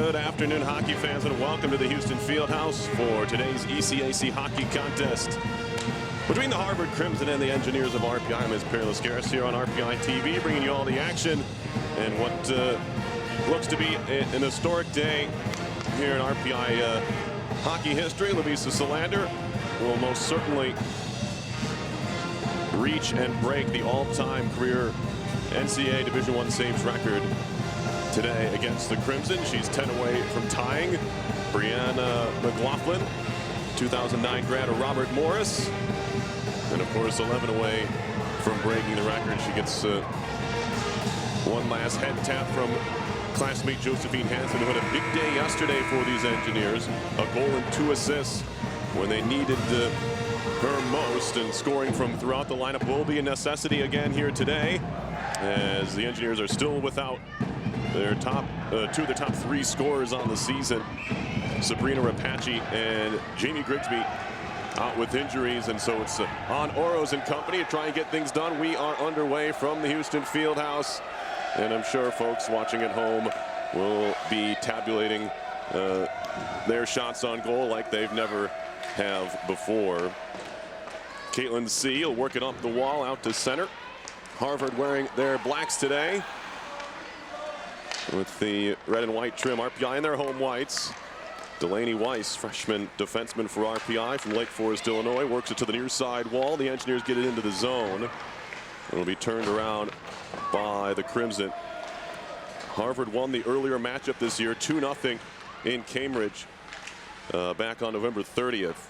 Good afternoon, hockey fans, and welcome to the Houston Fieldhouse for today's ECAC hockey contest between the Harvard Crimson and the Engineers of RPI. I'm Peerless Garris here on RPI TV, bringing you all the action and what looks to be an historic day here in RPI hockey history. Lovisa Salander will most certainly reach and break the all-time career NCAA Division I saves record today against the Crimson. She's 10 away from tying Brianna McLaughlin, 2009 grad of Robert Morris, and of course 11 away from breaking the record. She gets one last head tap from classmate Josephine Hansen, who had a big day yesterday for these Engineers. A goal and 2 assists when they needed her most, and scoring from throughout the lineup will be a necessity again here today, as the Engineers are still without their top two of the top 3 scorers on the season, Sabrina Rapace and Jamie Grigsby, out with injuries, and so it's on Oroz and company to try and get things done. We are underway from the Houston Fieldhouse, and I'm sure folks watching at home will be tabulating their shots on goal like they've never have before. Caitlin C. will work it up the wall out to center. Harvard wearing their blacks today, with the red and white trim. RPI in their home whites. Delaney Weiss, freshman defenseman for RPI from Lake Forest, Illinois, works it to the near side wall. The Engineers get it into the zone. It'll be turned around by the Crimson. Harvard won the earlier matchup this year, 2-0 in Cambridge back on November 30th.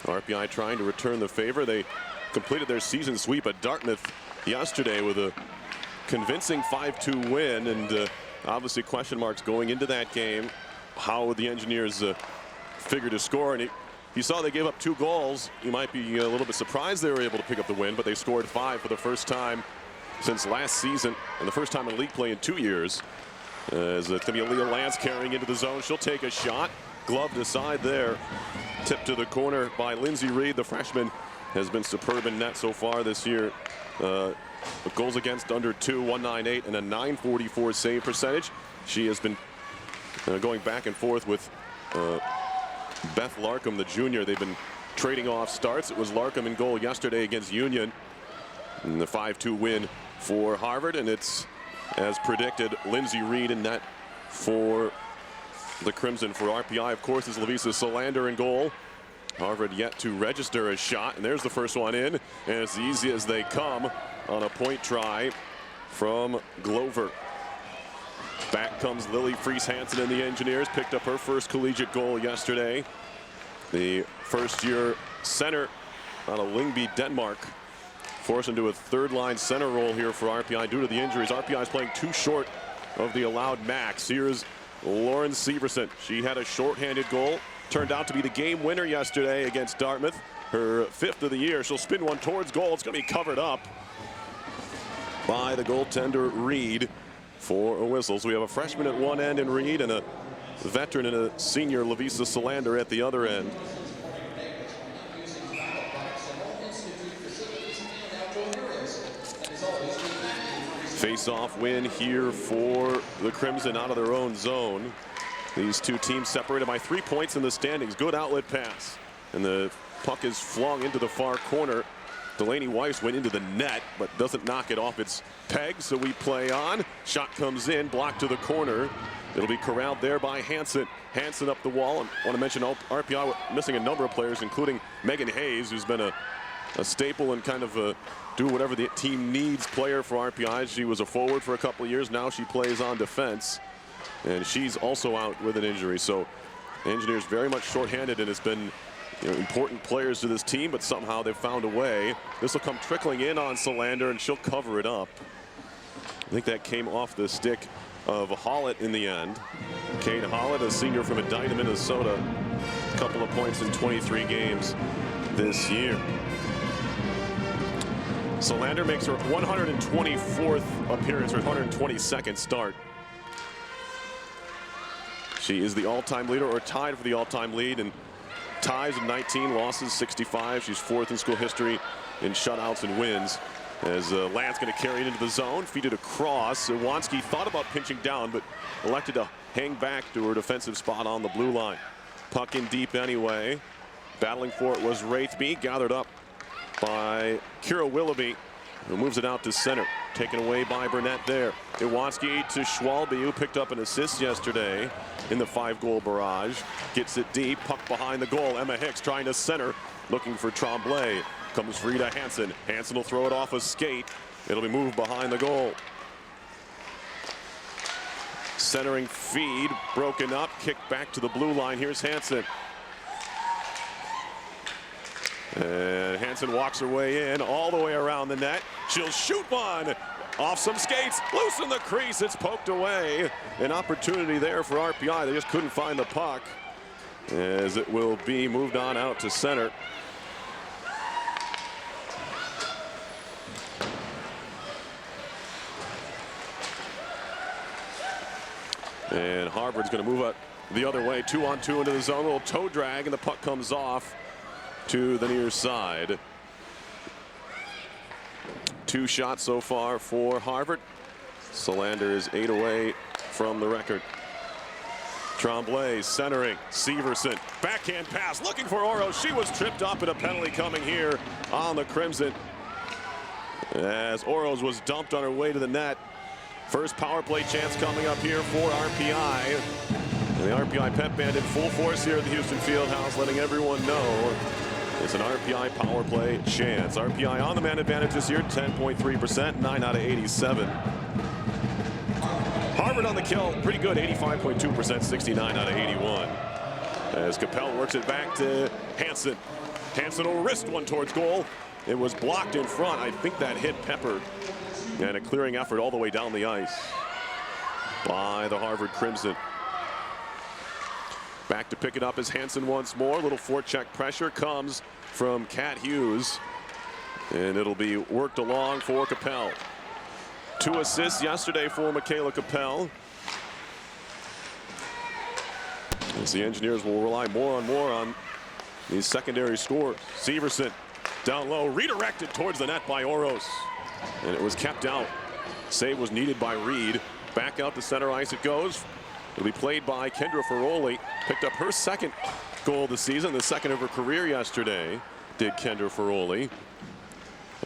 RPI trying to return the favor. They completed their season sweep at Dartmouth yesterday with a convincing 5-2 win, and obviously question marks going into that game. How would the Engineers figure to score? And you saw they gave up 2 goals. You might be a little bit surprised they were able to pick up the win, but they scored 5 for the first time since last season, and the first time in league play in 2 years. As it's going to be Leah Lance carrying into the zone. She'll take a shot. Gloved aside there. Tipped to the corner by Lindsay Reed. The freshman has been superb in net so far this year. With goals against under 2, 198, and a 944 save percentage. She has been going back and forth with Beth Larkham, the junior. They've been trading off starts. It was Larkham in goal yesterday against Union, and the 5-2 win for Harvard. And it's, as predicted, Lindsay Reed in net for the Crimson. For RPI, of course, is Lovisa Salander in goal. Harvard yet to register a shot, and there's the first one in, and it's easy as they come on a point try from Glover. Back comes Lily Fries-Hansen and the Engineers. Picked up her first collegiate goal yesterday. The first-year center out of Lyngby, Denmark, forced into a third-line center role here for RPI due to the injuries. RPI is playing too short of the allowed max. Here's Lauren Severson. She had a shorthanded goal. Turned out to be the game winner yesterday against Dartmouth. Her 5th of the year. She'll spin one towards goal. It's going to be covered up by the goaltender Reed for a whistle. So we have a freshman at one end in Reed, and a veteran and a senior, Lovisa Salander, at the other end. Face-off win here for the Crimson out of their own zone. These 2 teams separated by 3 points in the standings. Good outlet pass, and the puck is flung into the far corner. Delaney Weiss went into the net, but doesn't knock it off its peg, so we play on. Shot comes in, blocked to the corner. It'll be corralled there by Hansen. Hansen up the wall. And I want to mention RPI missing a number of players, including Megan Hayes, who's been a staple and kind of a do whatever the team needs player for RPI. She was a forward for a couple of years. Now she plays on defense, and she's also out with an injury. So Engineers very much shorthanded, and it's been important players to this team, but somehow they've found a way. This will come trickling in on Salander, and she'll cover it up. I think that came off the stick of Hollett in the end. Kate Hollett, a senior from Edina, Minnesota. A couple of points in 23 games this year. Salander makes her 124th appearance, her 122nd start. She is the all-time leader, or tied for the all-time lead, and ties of 19, losses 65. She's 4th in school history in shutouts and wins. As Lance going to carry it into the zone, feed it across. Iwanski thought about pinching down, but elected to hang back to her defensive spot on the blue line. Puck in deep anyway. Battling for it was Wraithby, gathered up by Kira Willoughby, who moves it out to center. Taken away by Burnett there. Iwanski to Schwalbe, who picked up an assist yesterday in the 5-goal barrage. Gets it deep, puck behind the goal. Emma Hicks trying to center, looking for Tremblay. Comes free to Hansen. Hansen will throw it off a skate. It'll be moved behind the goal. Centering feed, broken up, kicked back to the blue line. Here's Hansen. And Hansen walks her way in, all the way around the net. She'll shoot one off some skates, loose in the crease. It's poked away. An opportunity there for RPI. They just couldn't find the puck, as it will be moved on out to center. And Harvard's going to move it the other way, 2-on-2 into the zone. A little toe drag, and the puck comes off to the near side. 2 shots so far for Harvard. Solander is 8 away from the record. Tremblay centering. Severson, backhand pass, looking for Oroz. She was tripped up, and a penalty coming here on the Crimson, as Oroz was dumped on her way to the net. First power play chance coming up here for RPI. And the RPI pep band in full force here at the Houston Fieldhouse, letting everyone know it's an RPI power play chance. RPI on the man advantage this year, 10.3%, 9 out of 87. Harvard on the kill, pretty good, 85.2%, 69 out of 81. As Capel works it back to Hansen. Hansen will wrist one towards goal. It was blocked in front. I think that hit Pepper. And a clearing effort all the way down the ice by the Harvard Crimson. Back to pick it up is Hansen once more. Little forecheck pressure comes from Kat Hughes, and it'll be worked along for Capel. 2 assists yesterday for Michaela Capel, as the Engineers will rely more on these secondary scores. Severson down low, redirected towards the net by Oroz, and it was kept out. Save was needed by Reed. Back out to center ice it goes. It'll be played by Kendra Ferroli. Picked up her 2nd goal of the season, the 2nd of her career yesterday, did Kendra Ferroli,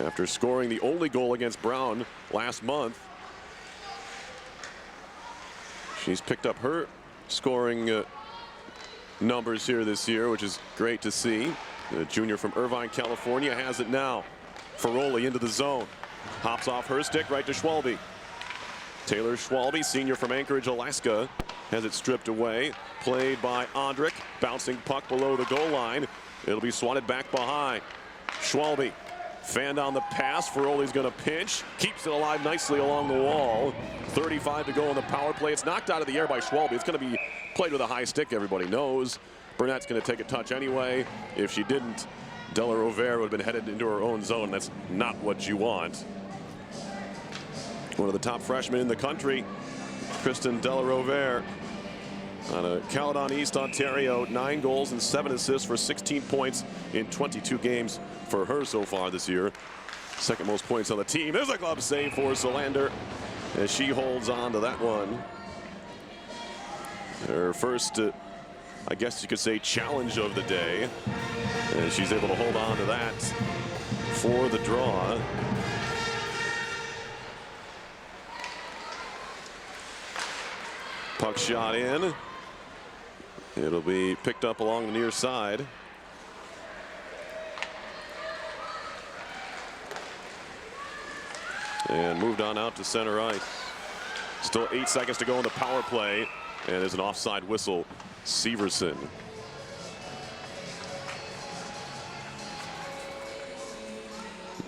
after scoring the only goal against Brown last month. She's picked up her scoring numbers here this year, which is great to see. The junior from Irvine, California, has it now. Ferroli into the zone. Hops off her stick right to Schwalbe. Taylor Schwalbe, senior from Anchorage, Alaska, has it stripped away. Played by Ondrick. Bouncing puck below the goal line. It'll be swatted back behind. Schwalbe fanned on the pass. Ferroli's going to pinch. Keeps it alive nicely along the wall. 35 to go in the power play. It's knocked out of the air by Schwalbe. It's going to be played with a high stick, everybody knows. Burnett's going to take a touch anyway. If she didn't, Della Rovere would have been headed into her own zone. That's not what you want. One of the top freshmen in the country, Kristen Della Rovere, out of Caledon East, Ontario. 9 goals and 7 assists for 16 points in 22 games for her so far this year. 2nd most points on the team. There's a glove save for Solander, as she holds on to that one. Her first, I guess you could say, challenge of the day. And she's able to hold on to that for the draw. Puck shot in. It'll be picked up along the near side. And moved on out to center ice. Still 8 seconds to go in the power play. And there's an offside whistle. Severson.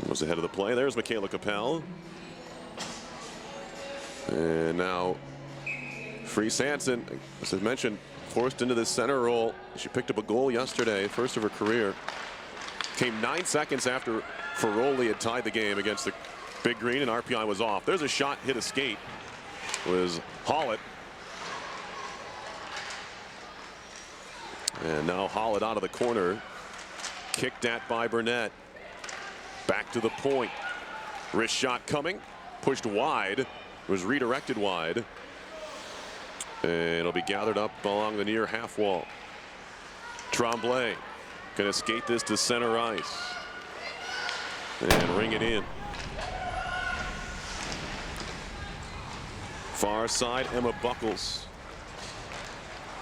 Was ahead of the play. There's Michaela Capel. And now Fries Hansen, as I mentioned, forced into the center role. She picked up a goal yesterday, 1st of her career. Came 9 seconds after Ferroli had tied the game against the Big Green, and RPI was off. There's a shot, hit a skate. It was Hollett. And now Hollett out of the corner. Kicked at by Burnett. Back to the point. Wrist shot coming. Pushed wide. Was redirected wide. And it'll be gathered up along the near half wall. Tremblay can skate this to center ice and ring it in. Far side, Emma Buckles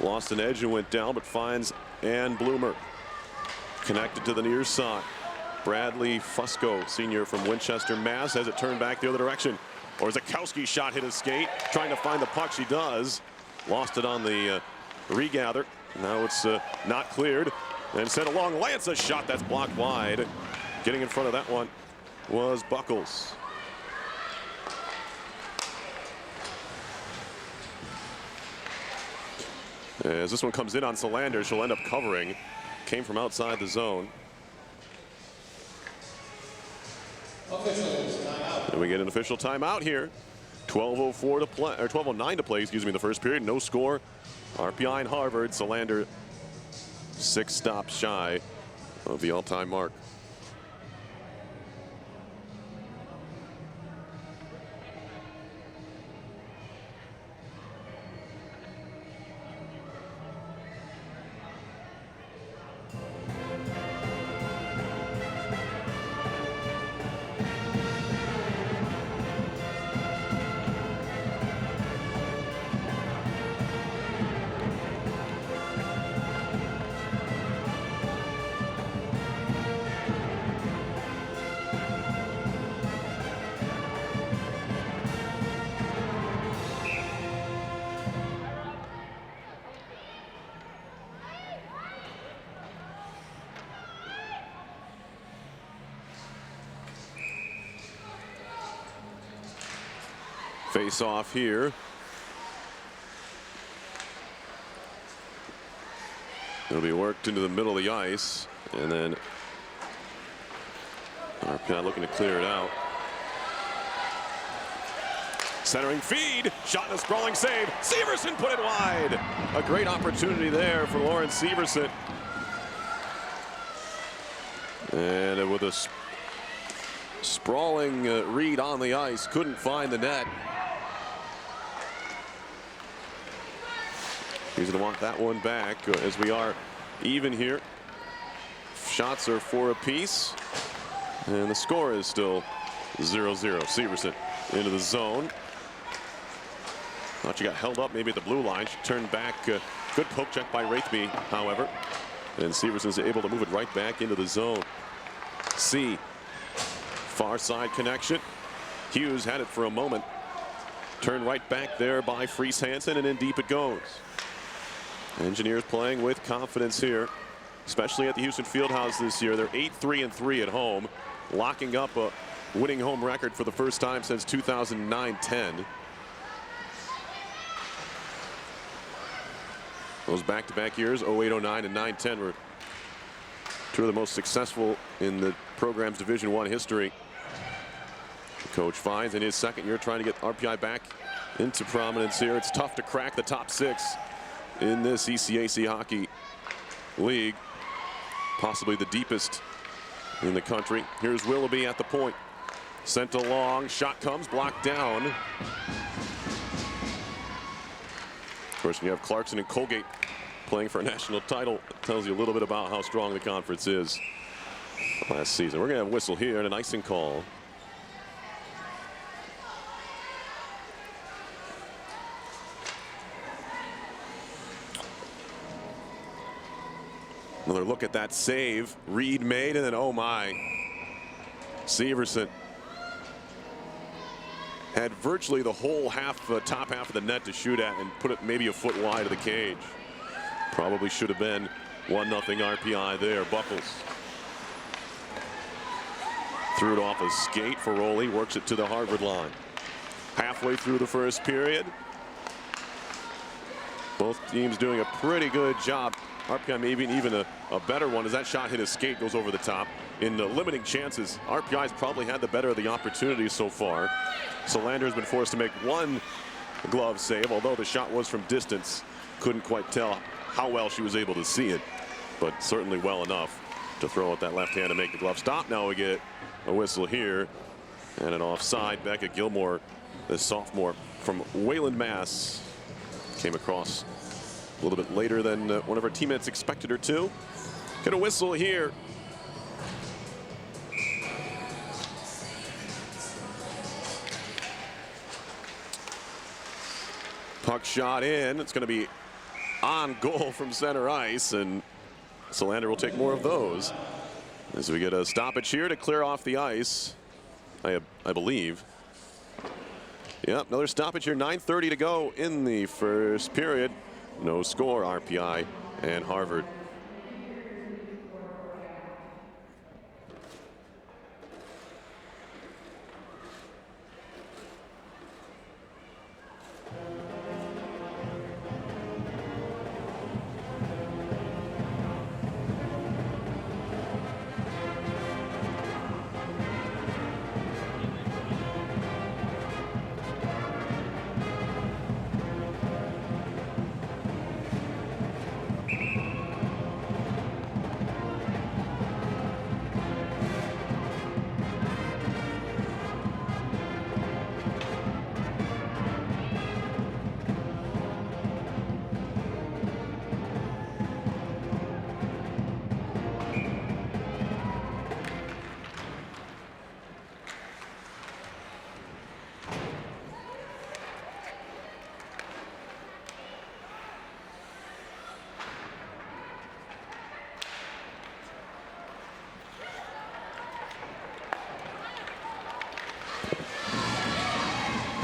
lost an edge and went down, but finds Ann Bloomer. Connected to the near side. Bradley Fusco, senior from Winchester, Mass, has it turned back the other direction. Or Zakowski's shot hit his skate, trying to find the puck. She does. Lost it on the regather. Now it's not cleared. And sent along. Lance's shot that's blocked wide. Getting in front of that one was Buckles. As this one comes in on Solander, she'll end up covering. Came from outside the zone. And we get an official timeout here. 12:04 to play, or 12:09 to play, excuse me, the first period. No score. RPI and Harvard. Solander 6 stops shy of the all-time mark. Face off here. It'll be worked into the middle of the ice, and then RPI looking to clear it out. Centering feed, shot and a sprawling save. Severson put it wide. A great opportunity there for Lauren Severson. And with a sprawling read on the ice, couldn't find the net. He's going to want that one back as we are even here. Shots are 4 apiece. And the score is still 0-0. Severson into the zone. Thought she got held up maybe at the blue line. She turned back. Good poke check by Wraithby, however. And Severson's able to move it right back into the zone. C. Far side connection. Hughes had it for a moment. Turned right back there by Fries Hansen, and in deep it goes. Engineers playing with confidence here, especially at the Houston Fieldhouse this year. They're 8-3-3 at home, locking up a winning home record for the first time since 2009-10. Those back-to-back years, 08-09 and 9-10, were two of the most successful in the program's Division I history. Coach finds in his second year trying to get RPI back into prominence here. It's tough to crack the top 6 in this ECAC hockey league, possibly the deepest in the country. Here's Willoughby at the point. Sent along, shot comes, blocked down. Of course, when you have Clarkson and Colgate playing for a national title, it tells you a little bit about how strong the conference is last season. We're going to have a whistle here and an icing call. Another look at that save. Reed made, and then, oh my. Severson had virtually the whole top half of the net to shoot at and put it maybe a foot wide of the cage. Probably should have been 1-0 RPI there. Buckles threw it off a skate. Ferroli works it to the Harvard line. Halfway through the first period. Both teams doing a pretty good job. RPI maybe even a better one as that shot hit his skate, goes over the top. In the limiting chances, RPI's probably had the better of the opportunities so far. Solander has been forced to make one glove save, although the shot was from distance. Couldn't quite tell how well she was able to see it, but certainly well enough to throw at that left hand to make the glove stop. Now we get a whistle here and an offside. Becca Gilmore, the sophomore from Wayland, Mass, Came across a little bit later than one of our teammates expected her to. Get a whistle here. Puck shot in. It's going to be on goal from center ice, and Solander will take more of those as we get a stoppage here to clear off the ice, I believe. Yep, another stoppage here. 9:30 to go in the first period. No score, RPI and Harvard.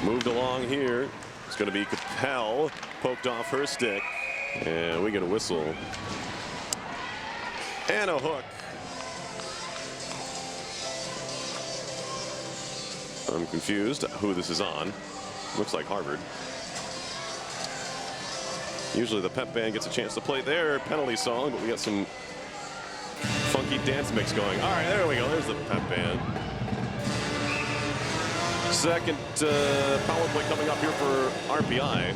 Moved along here. It's going to be Capel, poked off her stick, and we get a whistle and a hook. I'm confused who this is on. Looks like Harvard. Usually the pep band gets a chance to play their penalty song, but we got some funky dance mix going. All right, there we go. There's the pep band. Second power play coming up here for RPI.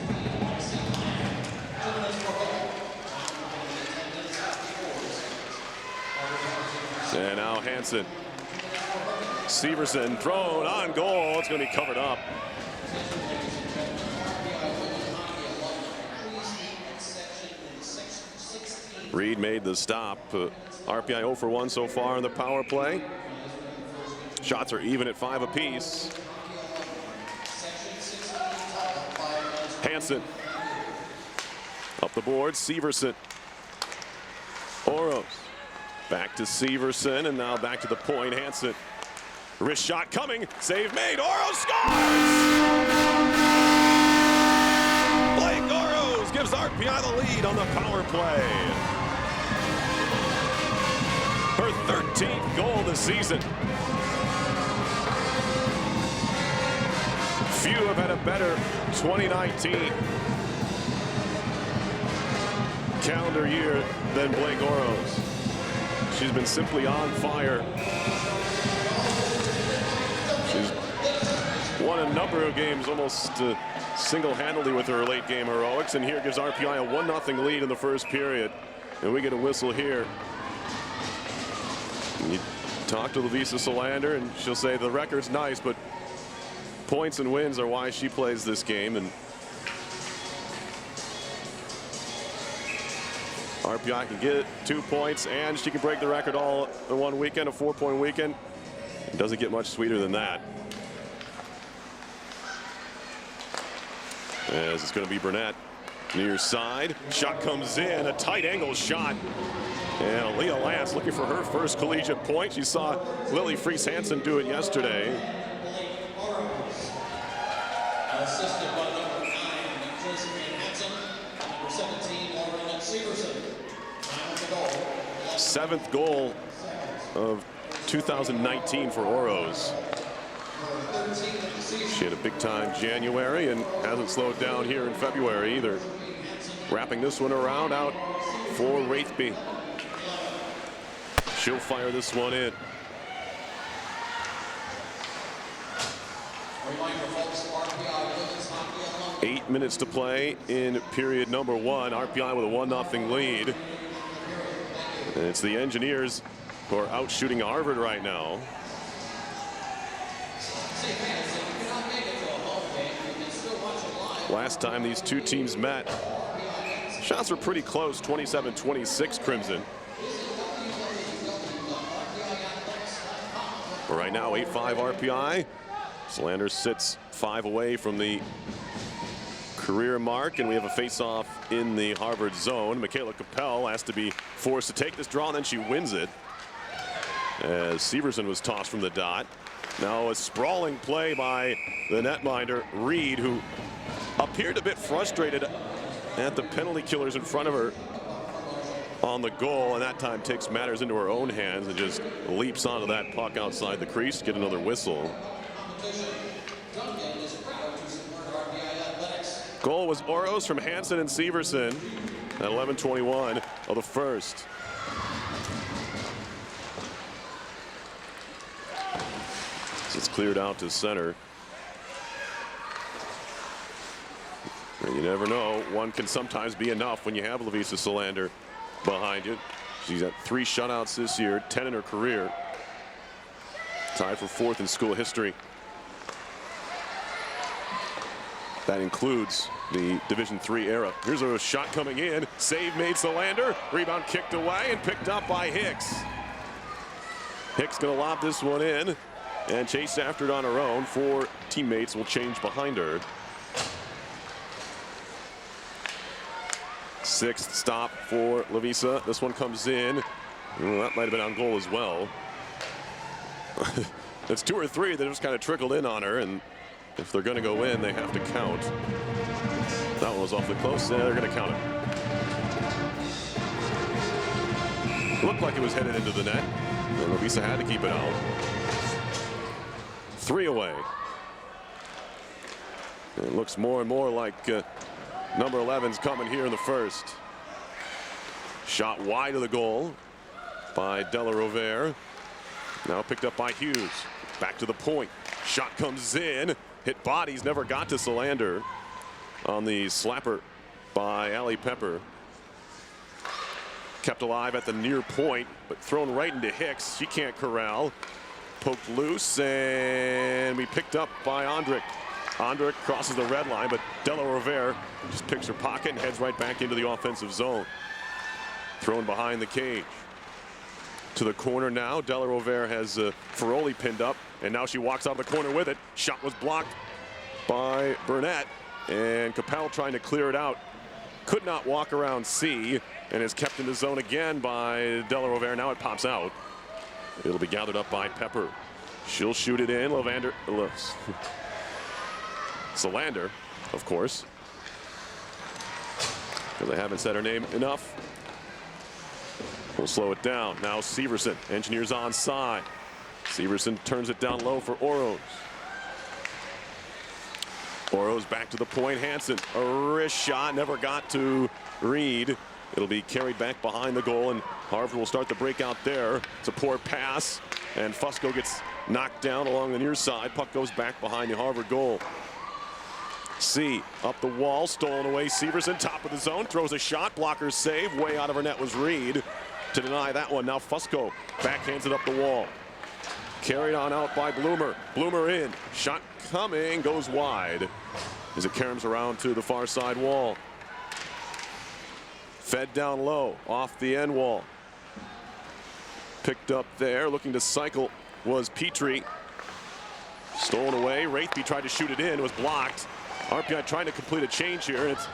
And now Hansen. Severson thrown on goal. It's going to be covered up. Reed made the stop. RPI 0 for 1 so far in the power play. Shots are even at 5 apiece. Hansen up the board. Severson. Oroz back to Severson, and now back to the point. Hansen. Wrist shot coming. Save made. Oroz scores! Blake Oroz gives RPI the lead on the power play. Her 13th goal this season. Few have had a better 2019 calendar year than Blake Oroz. She's been simply on fire. She's won a number of games almost single-handedly with her late game heroics, and here gives RPI a 1-0 lead in the first period. And we get a whistle here. And you talk to Lovisa Solander, and she'll say the record's nice, but points and wins are why she plays this game. And RPI can get 2 points, and she can break the record all in one weekend, a 4-point weekend. It doesn't get much sweeter than that. As it's going to be Burnett near side. Shot comes in, a tight angle shot. And Aaliyah Lance looking for her first collegiate point. She saw Lily Fries Hansen do it yesterday. Assisted by number 9, Josephine Hansen, number 17, Lauren Severson. 7th goal of 2019 for Oroz. She had a big-time January and hasn't slowed down here in February either. Wrapping this one around out for Wraithby. She'll fire this one in. 8 minutes to play in period number 1. RPI with a 1-0 lead. And it's the Engineers who are out shooting Harvard right now. Last time these two teams met, shots were pretty close, 27-26 Crimson. But right now, 8-5 RPI. Solander sits 5 away from the career mark, and we have a face-off in the Harvard zone. Michaela Capel has to be forced to take this draw, and then she wins it as Severson was tossed from the dot. Now a sprawling play by the netminder, Reed, who appeared a bit frustrated at the penalty killers in front of her on the goal, and that time takes matters into her own hands and just leaps onto that puck outside the crease to get another whistle. Goal was Oroz from Hansen and Severson at 11:21 of the first. So it's cleared out to center. And you never know, one can sometimes be enough when you have Lovisa Solander behind you. She's at 3 shutouts this year, 10 in her career. Tied for 4th in school history. That includes the Division III era. Here's a shot coming in. Save made Solander. Rebound kicked away and picked up by Hicks. Hicks gonna lob this one in and chase after it on her own. 4 teammates will change behind her. 6th stop for Lovisa. This one comes in. Well, that might have been on goal as well. It's 2 or 3 that just kind of trickled in on her, and if they're going to go in, they have to count. That one was awfully close. Yeah, they're going to count it. Looked like it was headed into the net, and Lovisa had to keep it out. 3 away. It looks more and more like number 11's coming here in the first. Shot wide of the goal by Della Rovere. Now picked up by Hughes. Back to the point. Shot comes in. Hit bodies, never got to Solander on the slapper by Allie Pepper. Kept alive at the near point, but thrown right into Hicks. She can't corral. Poked loose, and we picked up by Ondrick. Ondrick crosses the red line, but Della Rovere just picks her pocket and heads right back into the offensive zone. Thrown behind the cage. To the corner now. Della Rovere has Ferroli pinned up, and now she walks out of the corner with it. Shot was blocked by Burnett, and Capel trying to clear it out. Could not walk around C, and is kept in the zone again by Della Rovere. Now it pops out. It'll be gathered up by Pepper. She'll shoot it in. Solander, of course, because I haven't said her name enough. We'll slow it down. Now Severson, Engineers onside. Severson turns it down low for Oroz. Oroz back to the point. Hansen, a wrist shot, never got to Reed. It'll be carried back behind the goal, and Harvard will start the breakout there. It's a poor pass, and Fusco gets knocked down along the near side. Puck goes back behind the Harvard goal. C up the wall, stolen away. Severson, top of the zone, throws a shot. Blocker's save. Way out of her net was Reed to deny that one. Now Fusco backhands it up the wall. Carried on out by Bloomer. Bloomer in. Shot coming, goes wide as it caroms around to the far side wall. Fed down low off the end wall. Picked up there, looking to cycle was Petrie. Stolen away. Wraithby tried to shoot it in, was blocked. RPI trying to complete a change here, and it's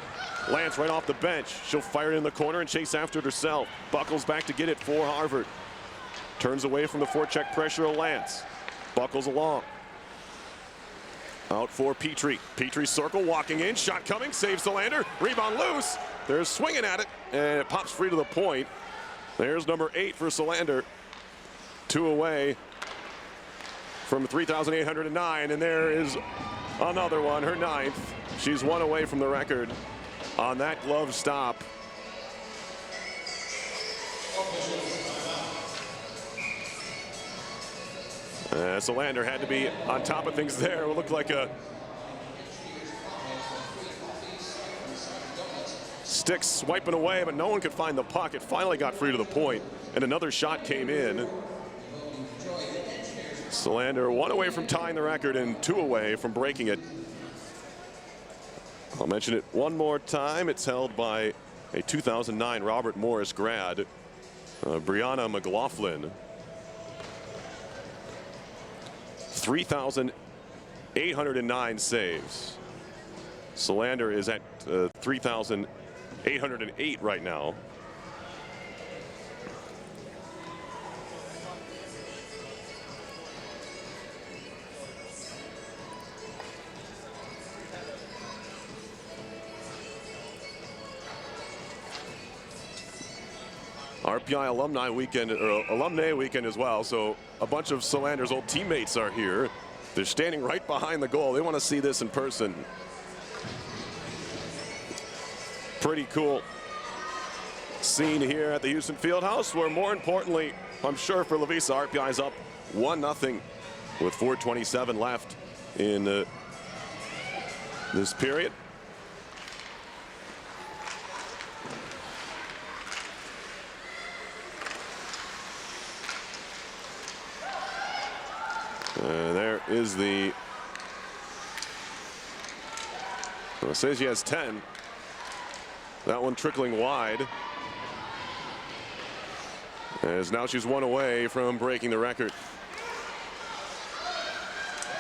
Lance right off the bench. She'll fire it in the corner and chase after it herself. Buckles back to get it for Harvard. Turns away from the forecheck pressure of Lance. Buckles along. Out for Petrie. Petrie's circle, walking in, shot coming, saves Solander. Rebound loose. They're swinging at it, and it pops free to the point. There's number 8 for Solander. 2 away from 3,809, and there is another one, her 9th. She's 1 away from the record on that glove stop. Solander had to be on top of things there. It looked like a stick swiping away, but no one could find the puck. It finally got free to the point, and another shot came in. Solander 1 away from tying the record and 2 away from breaking it. I'll mention it one more time. It's held by a 2009 Robert Morris grad, Brianna McLaughlin. 3,809 saves. Solander is at 3,808 right now. RPI alumni weekend, or alumni weekend as well. So a bunch of Solander's old teammates are here. They're standing right behind the goal. They want to see this in person. Pretty cool scene here at the Houston Fieldhouse, where more importantly, I'm sure for Lavisa, RPI is up 1-0 with 4:27 left in this period. There is the, well, it says he has 10. That one trickling wide, as now she's one away from breaking the record.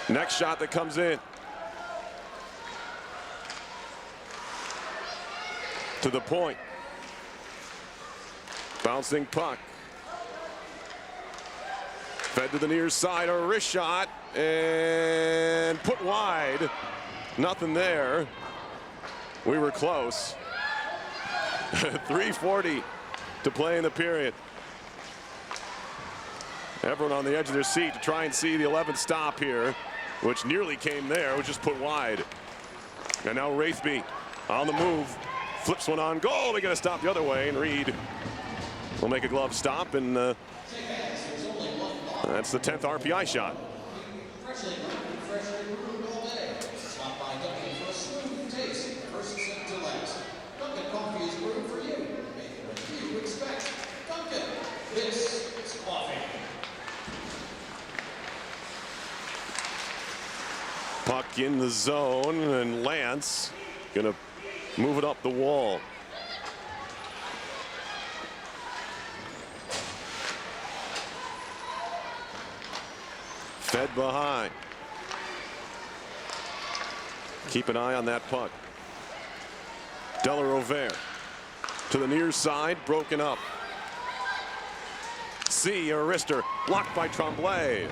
Next shot that comes in. To the point. Bouncing puck. Fed to the near side, a wrist shot, and put wide. Nothing there. We were close. 3:40 to play in the period. Everyone on the edge of their seat to try and see the 11th stop here, which nearly came there, was just put wide. And now Wraithby on the move, flips one on goal. They got to stop the other way, and Reed will make a glove stop, and that's the 10th RPI shot. Puck in the zone, and Lance gonna move it up the wall. Fed behind. Keep an eye on that puck. Delarovere to the near side, broken up. C, a wrister, blocked by Tremblay.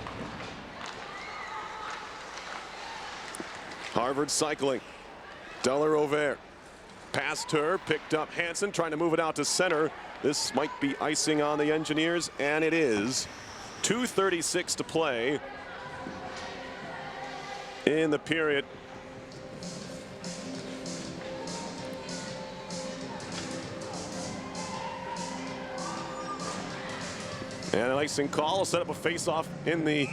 Harvard cycling. Delarovere past her, picked up Hansen, trying to move it out to center. This might be icing on the Engineers, and it is. 2:36 to play in the period. And an icing call will set up a face-off in the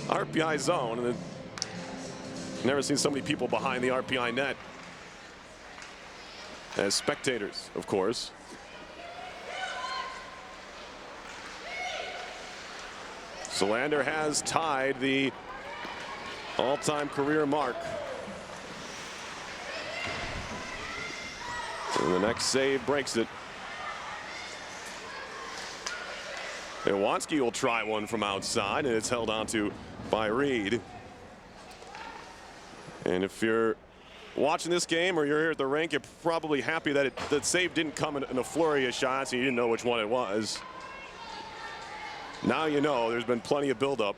RPI zone. And never seen so many people behind the RPI net as spectators, of course. Solander has tied the all-time career mark. And the next save breaks it. Iwanski will try one from outside, and it's held onto by Reed. And if you're watching this game or you're here at the rink, you're probably happy that that save didn't come in a flurry of shots and you didn't know which one it was. Now you know. There's been plenty of buildup.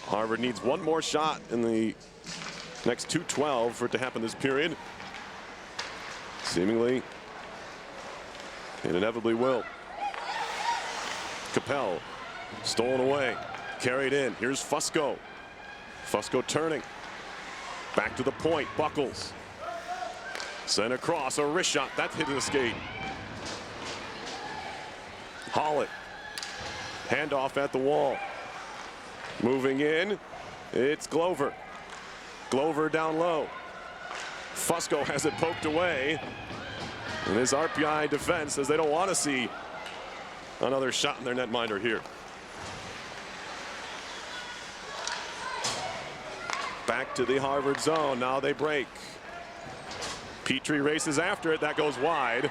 Harvard needs one more shot in the next 2:12 for it to happen this period. Seemingly, it inevitably will. Capel, stolen away, carried in. Here's Fusco. Fusco turning. Back to the point, Buckles. Sent across, a wrist shot, that hit the skate. Hollett, handoff at the wall. Moving in, it's Glover. Glover down low. Fusco has it poked away. And his RPI defense says they don't want to see another shot in their netminder here. Back to the Harvard zone. Now they break. Petrie races after it. That goes wide.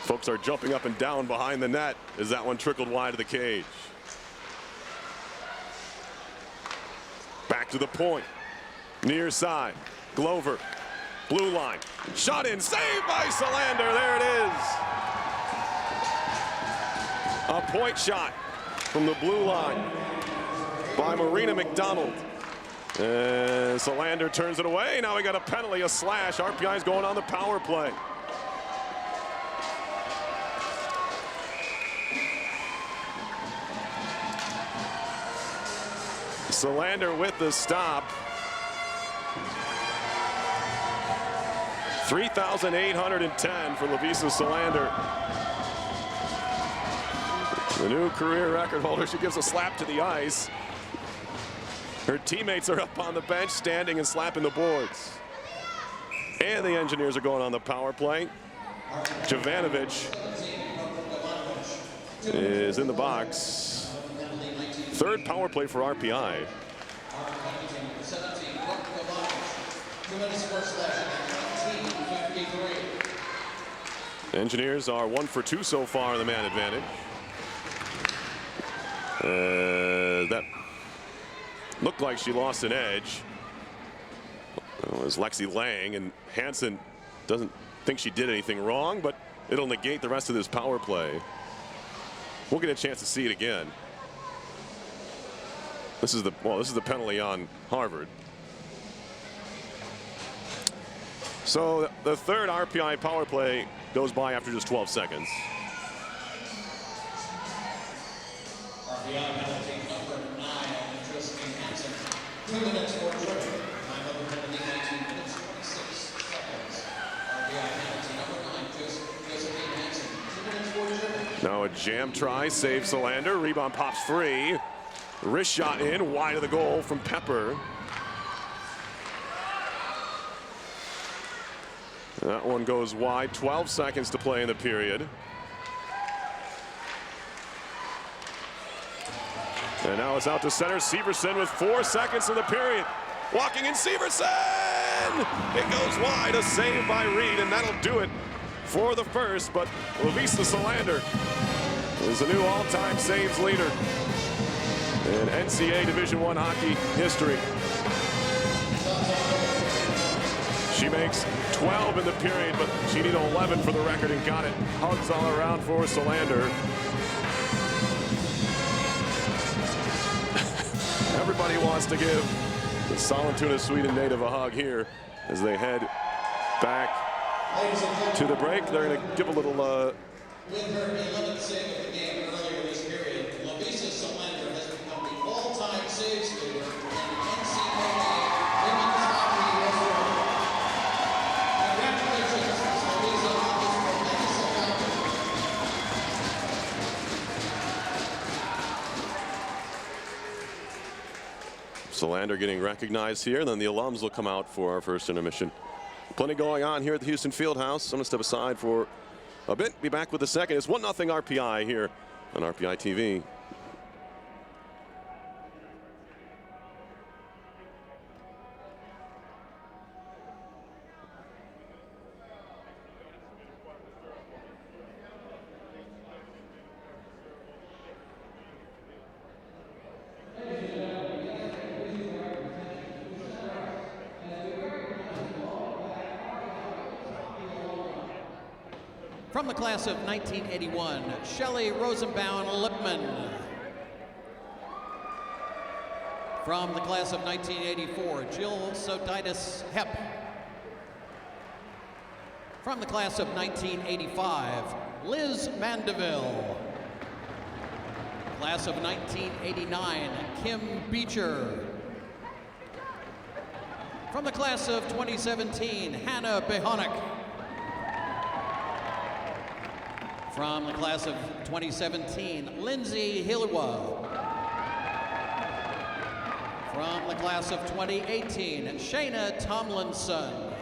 Folks are jumping up and down behind the net as that one trickled wide of the cage. Back to the point. Near side. Glover. Blue line. Shot in. Saved by Solander. There it is. A point shot from the blue line by Marina McDonald. And Solander turns it away. Now we got a penalty, a slash. RPI's going on the power play. Solander with the stop. 3,810 for Lovisa Solander. The new career record holder. She gives a slap to the ice. Her teammates are up on the bench, standing and slapping the boards. And the Engineers are going on the power play. Jovanovic is in the box. Third power play for RPI. Engineers are 1 for 2 so far in the man advantage. That looked like she lost an edge. It was Lexi Lang, and Hansen doesn't think she did anything wrong, but it'll negate the rest of this power play. We'll get a chance to see it again. This is the penalty on Harvard. So the third RPI power play goes by after just 12 seconds. RPI penalty number 9 on Josephine Hansen. 2 minutes for trip. Time of the penalty 19 minutes 26 seconds. RPI penalty number 9, Josephine Hansen. 2 minutes for trip. Now a jam try, saves Solander. Rebound pops free. Wrist shot in, wide of the goal from Pepper. That one goes wide. 12 seconds to play in the period. And now it's out to center. Severson with 4 seconds in the period. Walking in, Severson! It goes wide. A save by Reed, and that'll do it for the first. But Lovisa Solander is the new all-time saves leader in NCAA Division I hockey history. She makes 12 in the period, but she needed 11 for the record and got it. Hugs all around for Solander. Everybody wants to give the Sollentuna, Sweden native a hug here as they head back to the break. They're going to give a little With her 11th save of the game earlier this period, Lovisa Solander has become the all-time saves leader in NCAA women's hockey history. Congratulations, Lovisa, on this tremendous accomplishment. Solander getting recognized here, and then the alums will come out for our first intermission. Plenty going on here at the Houston Fieldhouse. I'm going to step aside for a bit. Be back with the second. It's 1-0 RPI here on RPI TV. From the class of 1981, Shelley Rosenbaum Lipman. From the class of 1984, Jill Soditis Hepp. From the class of 1985, Liz Mandeville. Class of 1989, Kim Beecher. From the class of 2017, Hannah Behonik. From the class of 2017, Lindsay Hilwa. From the class of 2018, Shayna Tomlinson.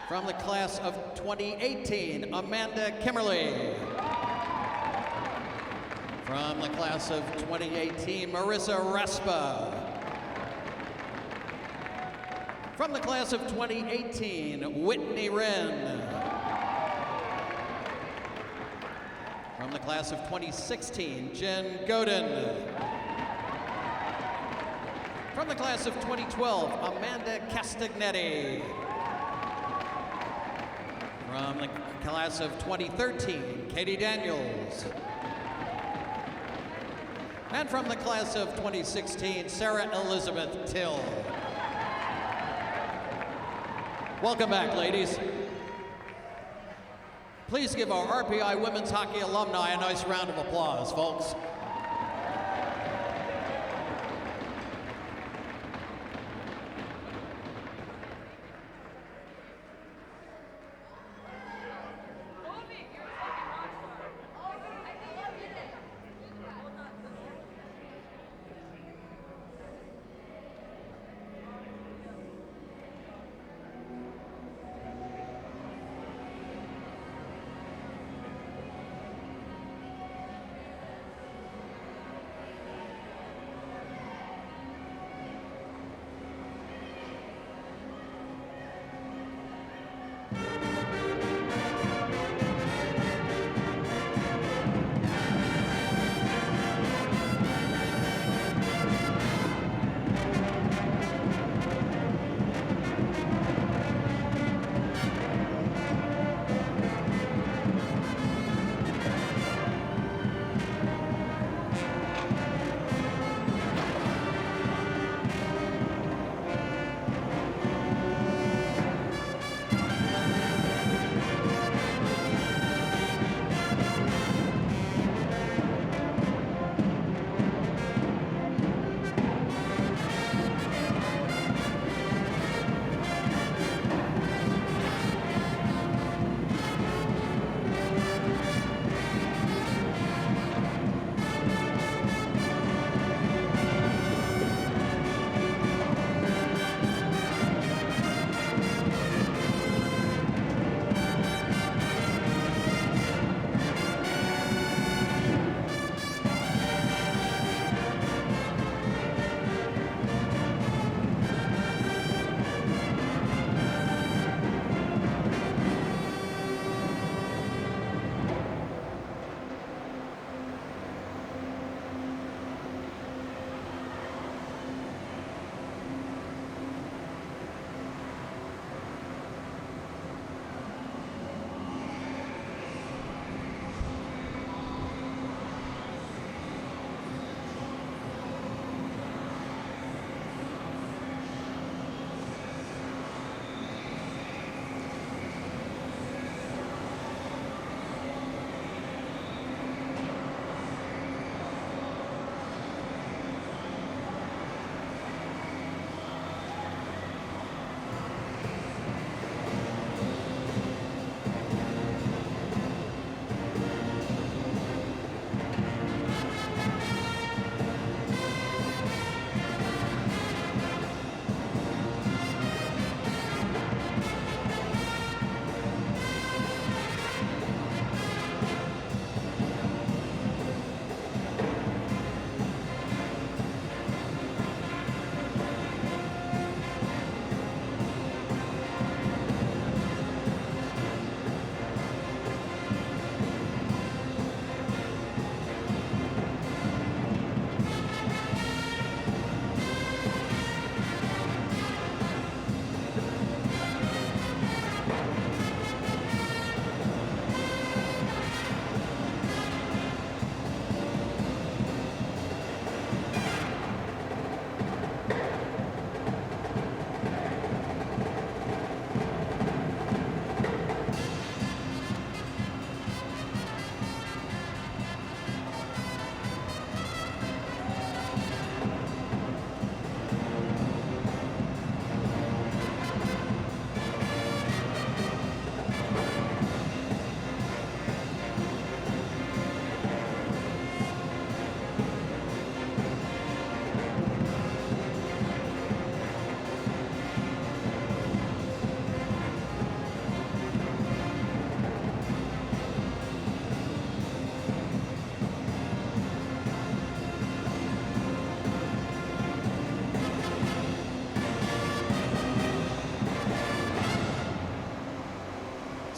From the class of 2018, Amanda Kimmerly. From the class of 2018, Marissa Respa. From the class of 2018, Whitney Wren. From the class of 2016, Jen Godin. From the class of 2012, Amanda Castagnetti. From the class of 2013, Katie Daniels. And from the class of 2016, Sarah Elizabeth Till. Welcome back, ladies. Please give our RPI women's hockey alumni a nice round of applause, folks.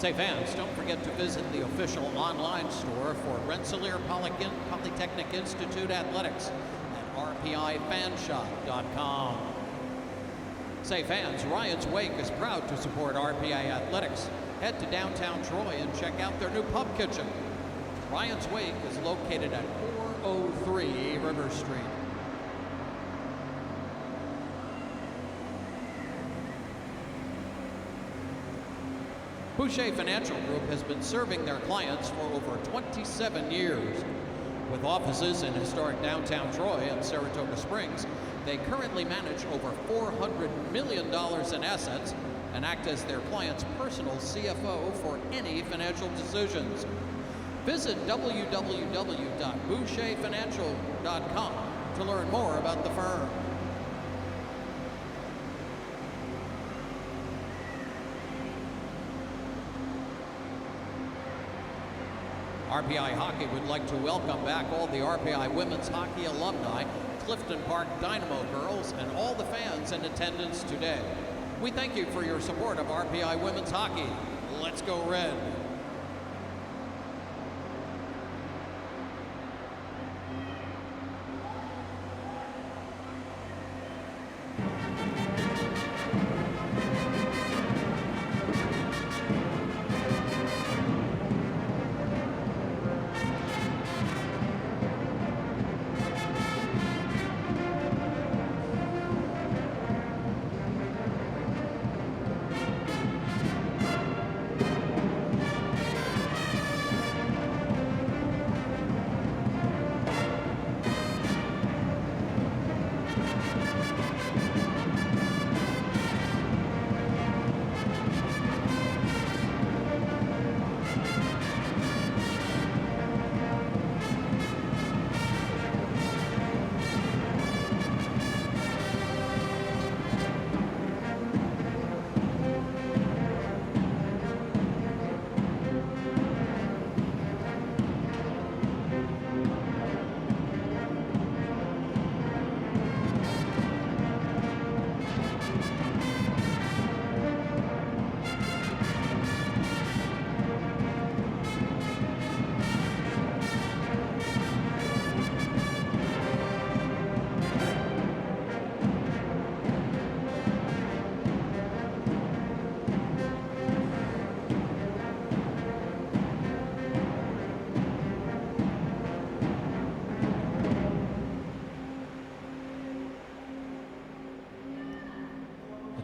Say fans, don't forget to visit the official online store for Rensselaer Polytechnic Institute Athletics at rpifanshop.com. Say fans, Ryan's Wake is proud to support RPI Athletics. Head to downtown Troy and check out their new pub kitchen. Ryan's Wake is located at 403 River Street. Boucher Financial Group has been serving their clients for over 27 years. With offices in historic downtown Troy and Saratoga Springs, they currently manage over $400 million in assets and act as their client's personal CFO for any financial decisions. Visit www.boucherfinancial.com to learn more about the firm. RPI Hockey would like to welcome back all the RPI women's hockey alumni, Clifton Park Dynamo girls, and all the fans in attendance today. We thank you for your support of RPI women's hockey. Let's go Red.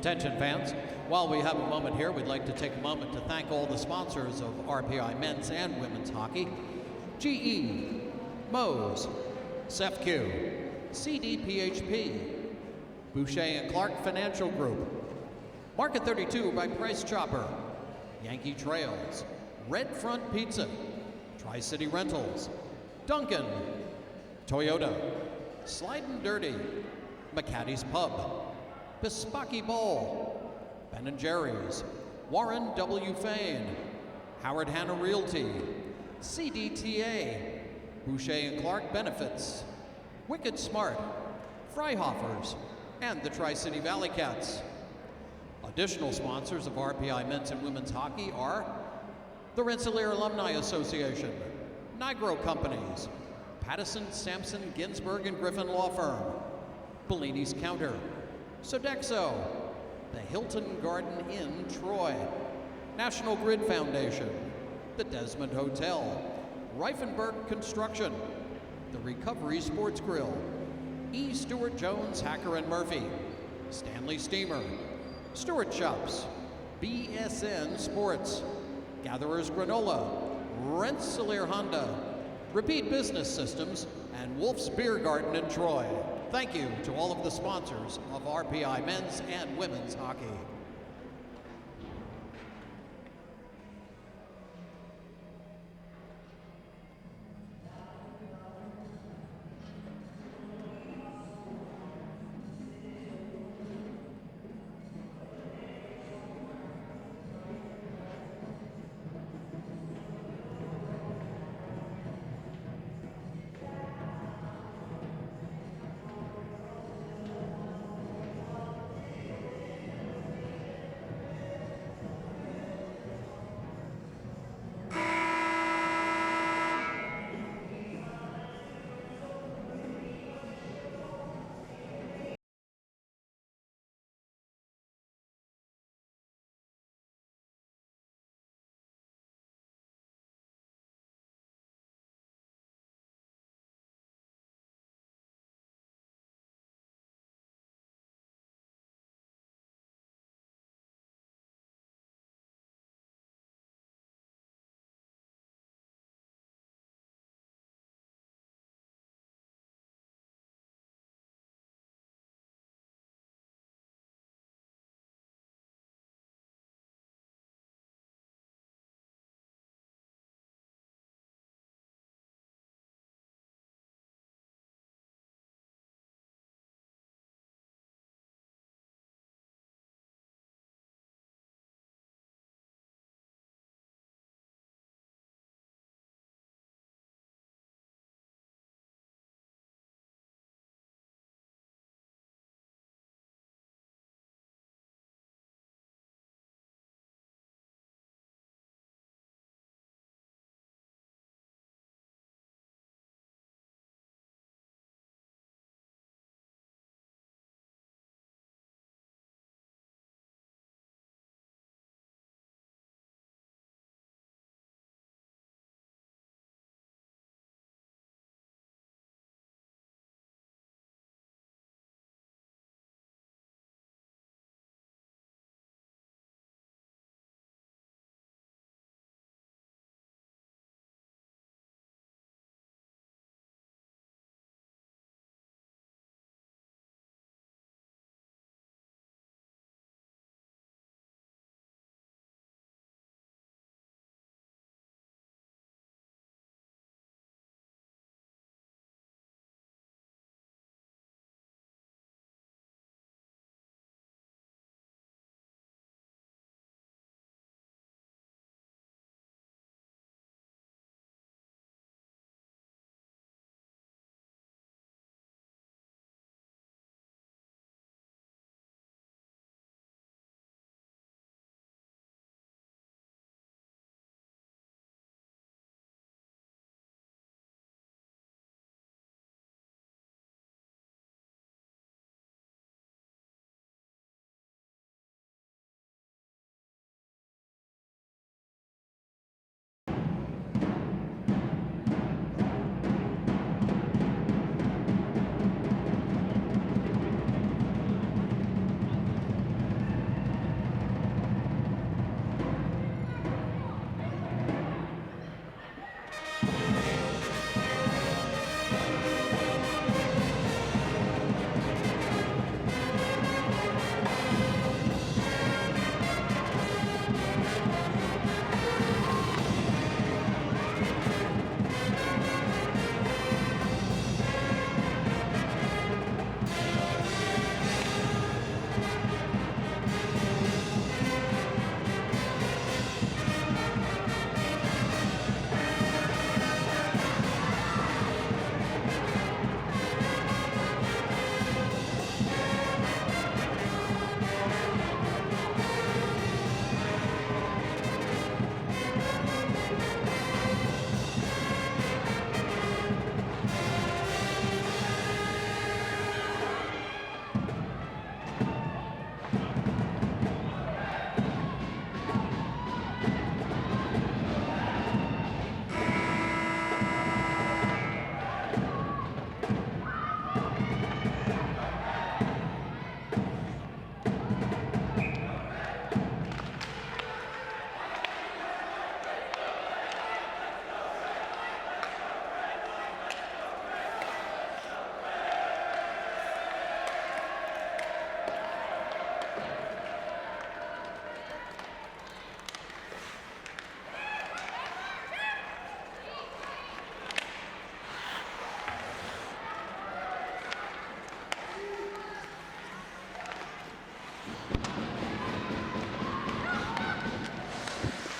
Attention fans, while we have a moment here, we'd like to take a moment to thank all the sponsors of RPI men's and women's hockey. GE, Moe's, CEFQ, CDPHP, Boucher and Clark Financial Group, Market 32 by Price Chopper, Yankee Trails, Red Front Pizza, Tri-City Rentals, Duncan, Toyota, Slide and Dirty, McCaddy's Pub, Pispaki Bowl, Ben & Jerry's, Warren W. Fain, Howard Hanna Realty, CDTA, Boucher and Clark Benefits, Wicked Smart, Freihofers, and the Tri-City Valley Cats. Additional sponsors of RPI men's and women's hockey are the Rensselaer Alumni Association, Nigro Companies, Pattison, Sampson, Ginsberg, and Griffin Law Firm, Bellini's Counter, Sodexo, the Hilton Garden Inn, Troy, National Grid Foundation, the Desmond Hotel, Reifenberg Construction, the Recovery Sports Grill, E. Stewart Jones, Hacker and Murphy, Stanley Steamer, Stewart Shops, BSN Sports, Gatherers Granola, Rensselaer Honda, Repeat Business Systems, and Wolf's Beer Garden in Troy. Thank you to all of the sponsors of RPI men's and women's hockey.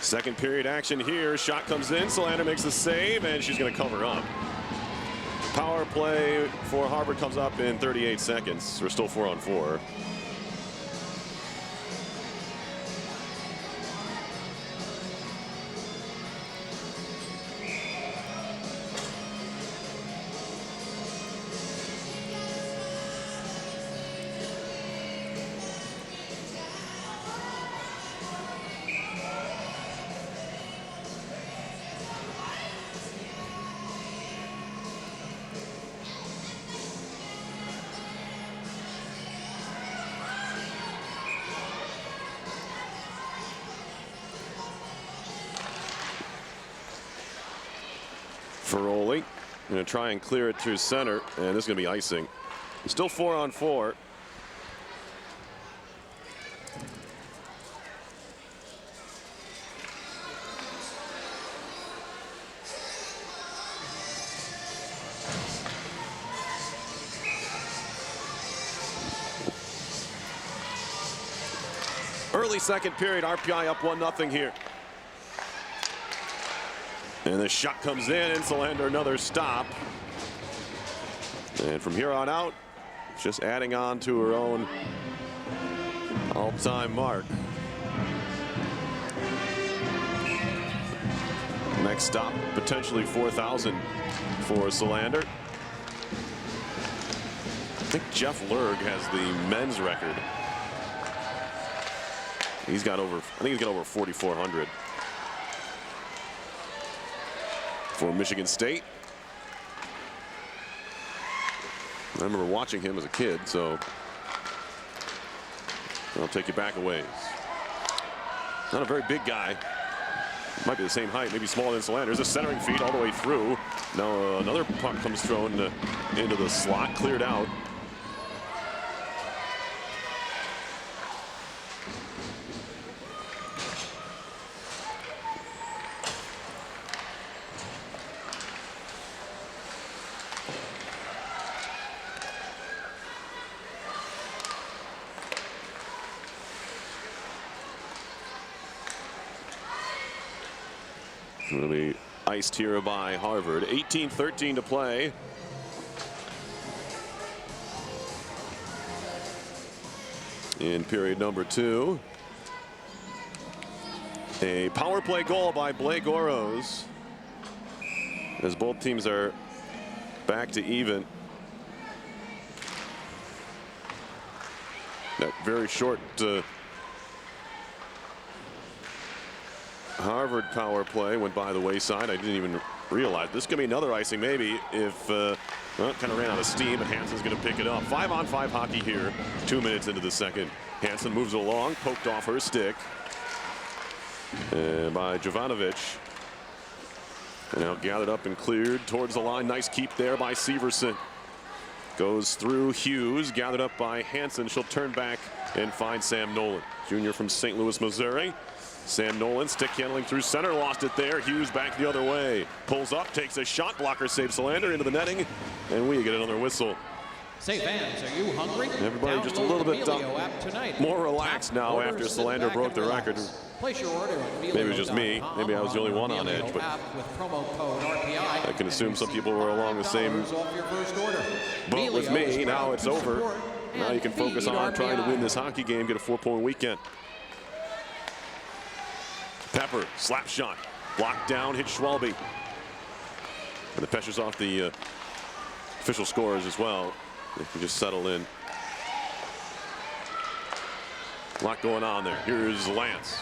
Second period action here. Shot comes in. Solander makes the save, and she's going to cover up. Power play for Harvard comes up in 38 seconds. We're still 4-on-4. Ferroli going to try and clear it through center, and this is going to be icing. Still 4-on-4. Early second period, RPI up 1-0 here. And the shot comes in, and Solander another stop. And from here on out, just adding on to her own all-time mark. Next stop, potentially 4,000 for Solander. I think Jeff Lerg has the men's record. He's got over, I think he's got over 4,400. For Michigan State. I remember watching him as a kid, so I'll take you back a ways. Not a very big guy. Might be the same height, maybe smaller than Solander. There's a centering feed all the way through. Now another puck comes thrown into the slot, cleared out. Will be iced here by Harvard. 18-13 to play. In period number 2. A power play goal by Blake Oroz. As both teams are back to even. That very short Harvard power play went by the wayside. I didn't even realize. This could be another icing maybe if, well, it kind of ran out of steam, and Hansen's going to pick it up. 5-on-5 hockey here, 2 minutes into the second. Hansen moves along, poked off her stick by Jovanovic. And now gathered up and cleared towards the line. Nice keep there by Severson. Goes through Hughes, gathered up by Hansen. She'll turn back and find Sam Nolan, junior from St. Louis, Missouri. Sam Nolan stick handling through center, lost it there. Hughes back the other way. Pulls up, takes a shot, blocker saves Solander into the netting, and we get another whistle. Say fans, are you hungry? Everybody just a little bit more relaxed now after Solander broke the record. Place your order at Maybe it was just me. Maybe I was the only one on edge, but I can assume some people were along the same boat with me. Now it's over. Now you can focus on trying to win this hockey game, get a 4-point weekend. Pepper, slap shot, blocked down, hit Schwalbe. And the pressure's off the official scores as well. They can just settle in. A lot going on there. Here's Lance.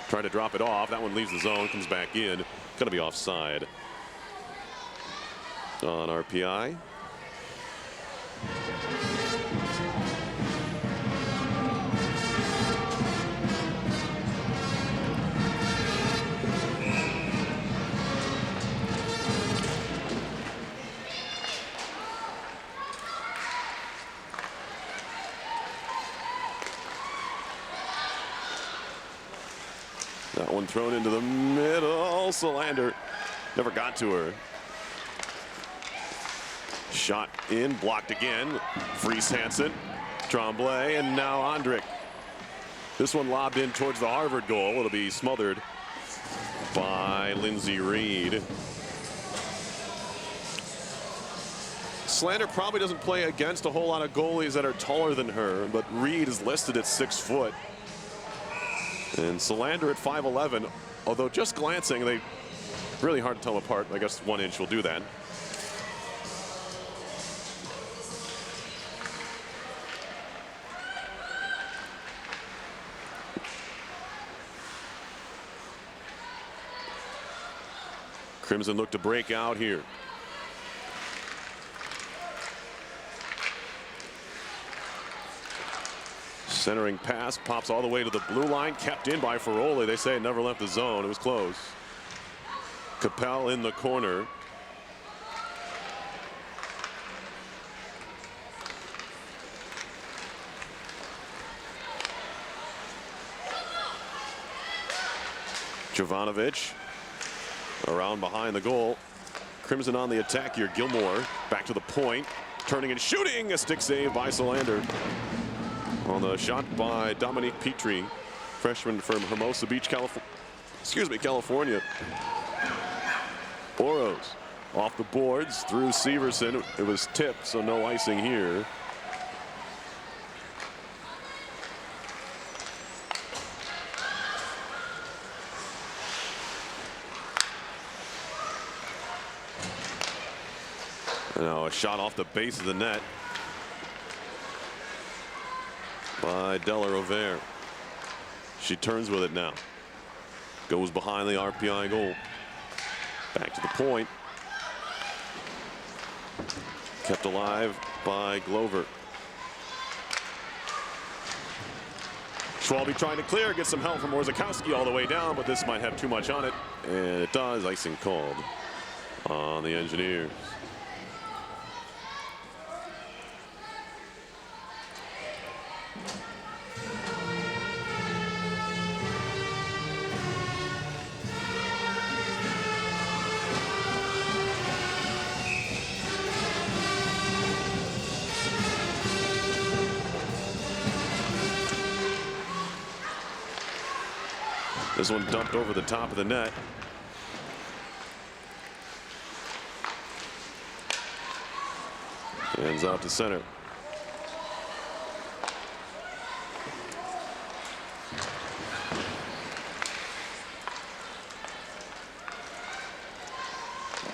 Trying to drop it off. That one leaves the zone, comes back in. Going to be offside on RPI. That one thrown into the middle. Solander never got to her. Shot in, blocked again. Fries Hansen, Tremblay, and now Andrick. This one lobbed in towards the Harvard goal. It'll be smothered by Lindsay Reed. Solander probably doesn't play against a whole lot of goalies that are taller than her, but Reed is listed at 6 foot. And Solander at 5'11", although just glancing, they really hard to tell them apart. I guess 1 inch will do that. Crimson look to break out here. Centering pass pops all the way to the blue line, kept in by Ferroli. They say it never left the zone. It was close. Capel in the corner. Jovanovic around behind the goal. Crimson on the attack here. Gilmore back to the point, turning and shooting. A stick save by Solander on the shot by Dominique Petrie, freshman from Hermosa Beach, California. Oroz off the boards through Severson. It was tipped, so no icing here. Now a shot off the base of the net by Della Rovere. She turns with it now. Goes behind the RPI goal. Back to the point. Kept alive by Glover. Schwalbe trying to clear, get some help from Orzechowski all the way down, but this might have too much on it. And it does. Icing called on the Engineers. This one dumped over the top of the net. Ends out to center.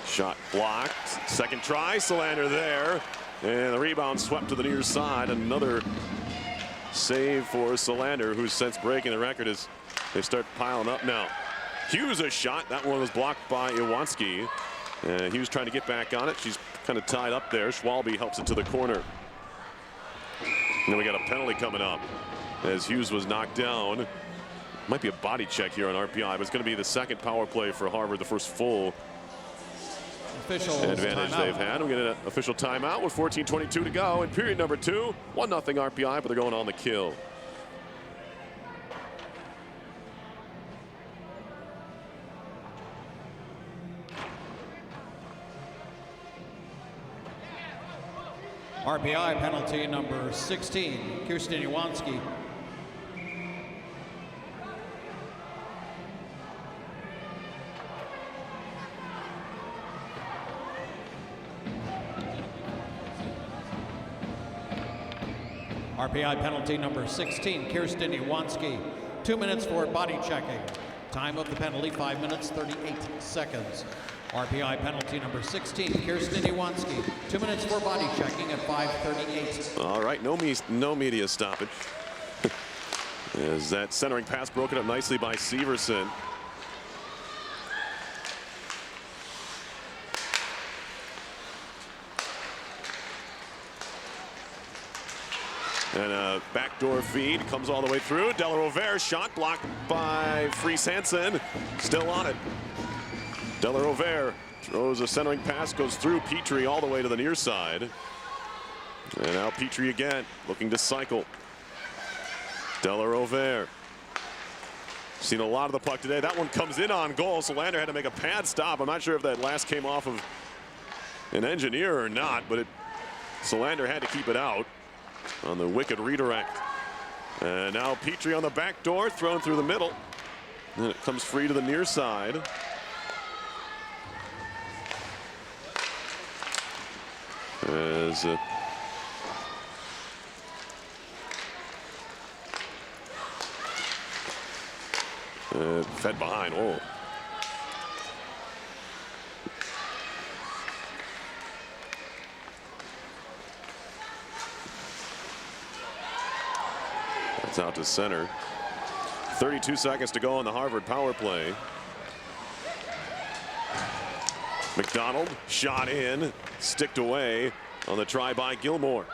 Shot blocked. Second try. Solander there. And the rebound swept to the near side. Another save for Solander, who's since breaking the record as they start piling up now. Hughes a shot. That one was blocked by Iwanski. Hughes trying to get back on it. She's kind of tied up there. Schwalbe helps it to the corner. And then we got a penalty coming up as Hughes was knocked down. Might be a body check here on RPI, but it's going to be the second power play for Harvard, the first full advantage they've had. We get an official timeout with 14:22 to go in period number 2. 1-0 RPI, but they're going on the kill. RPI penalty number 16, Kirsten Iwanski. RPI penalty number 16, Kirsten Iwanski. 2 minutes for body checking. Time of the penalty, 5 minutes, 38 seconds. RPI penalty number 16, Kirsten Iwanski. 2 minutes for body checking at 5:38. All right, no media stoppage. As that centering pass broken up nicely by Severson. And a backdoor feed comes all the way through. Della Rovere shot blocked by Fries Hansen. Still on it. Della Rovere throws a centering pass, goes through Petrie all the way to the near side. And now Petrie again, looking to cycle. Della Rovere. Seen a lot of the puck today. That one comes in on goal. Solander had to make a pad stop. I'm not sure if that last came off of an Engineer or not, but Solander had to keep it out on the wicked redirect. And now Petrie on the back door, thrown through the middle. And it comes free to the near side. As fed behind. Oh. That's out to center. 32 seconds to go on the Harvard power play. McDonald shot in, sticked away on the try by Gilmore.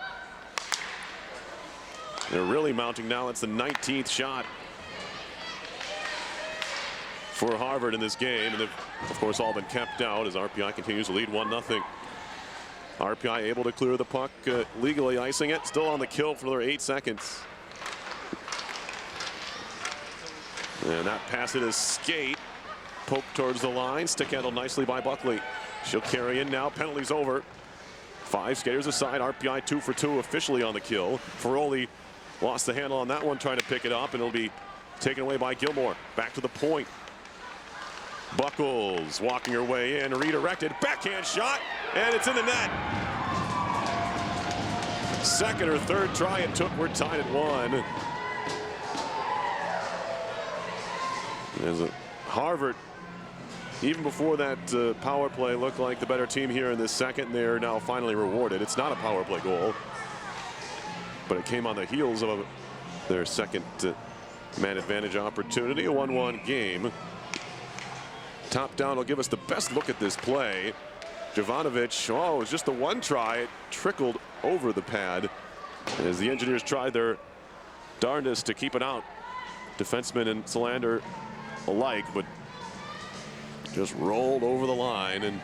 They're really mounting now. It's the 19th shot for Harvard in this game, and they've of course all been kept out as RPI continues to lead 1-0. RPI able to clear the puck, legally icing it, still on the kill for another 8 seconds. And that pass, it is skate, poked towards the line, stick handled nicely by Buckley. She'll carry in now, penalties over. 5 skaters aside, RPI 2 for 2 officially on the kill. Ferroli lost the handle on that one, trying to pick it up, and it'll be taken away by Gilmore. Back to the point. Buckles walking her way in, redirected, backhand shot, and it's in the net. Second or third try it took, we're tied at 1. As Harvard, even before that power play, looked like the better team here in this second. They're now finally rewarded. It's not a power play goal, but it came on the heels of their second man advantage opportunity. A 1-1 game. Top down will give us the best look at this play. Jovanovic, oh, it was just the one try. It trickled over the pad as the Engineers tried their darndest to keep it out. Defenseman and Solander alike, but just rolled over the line. And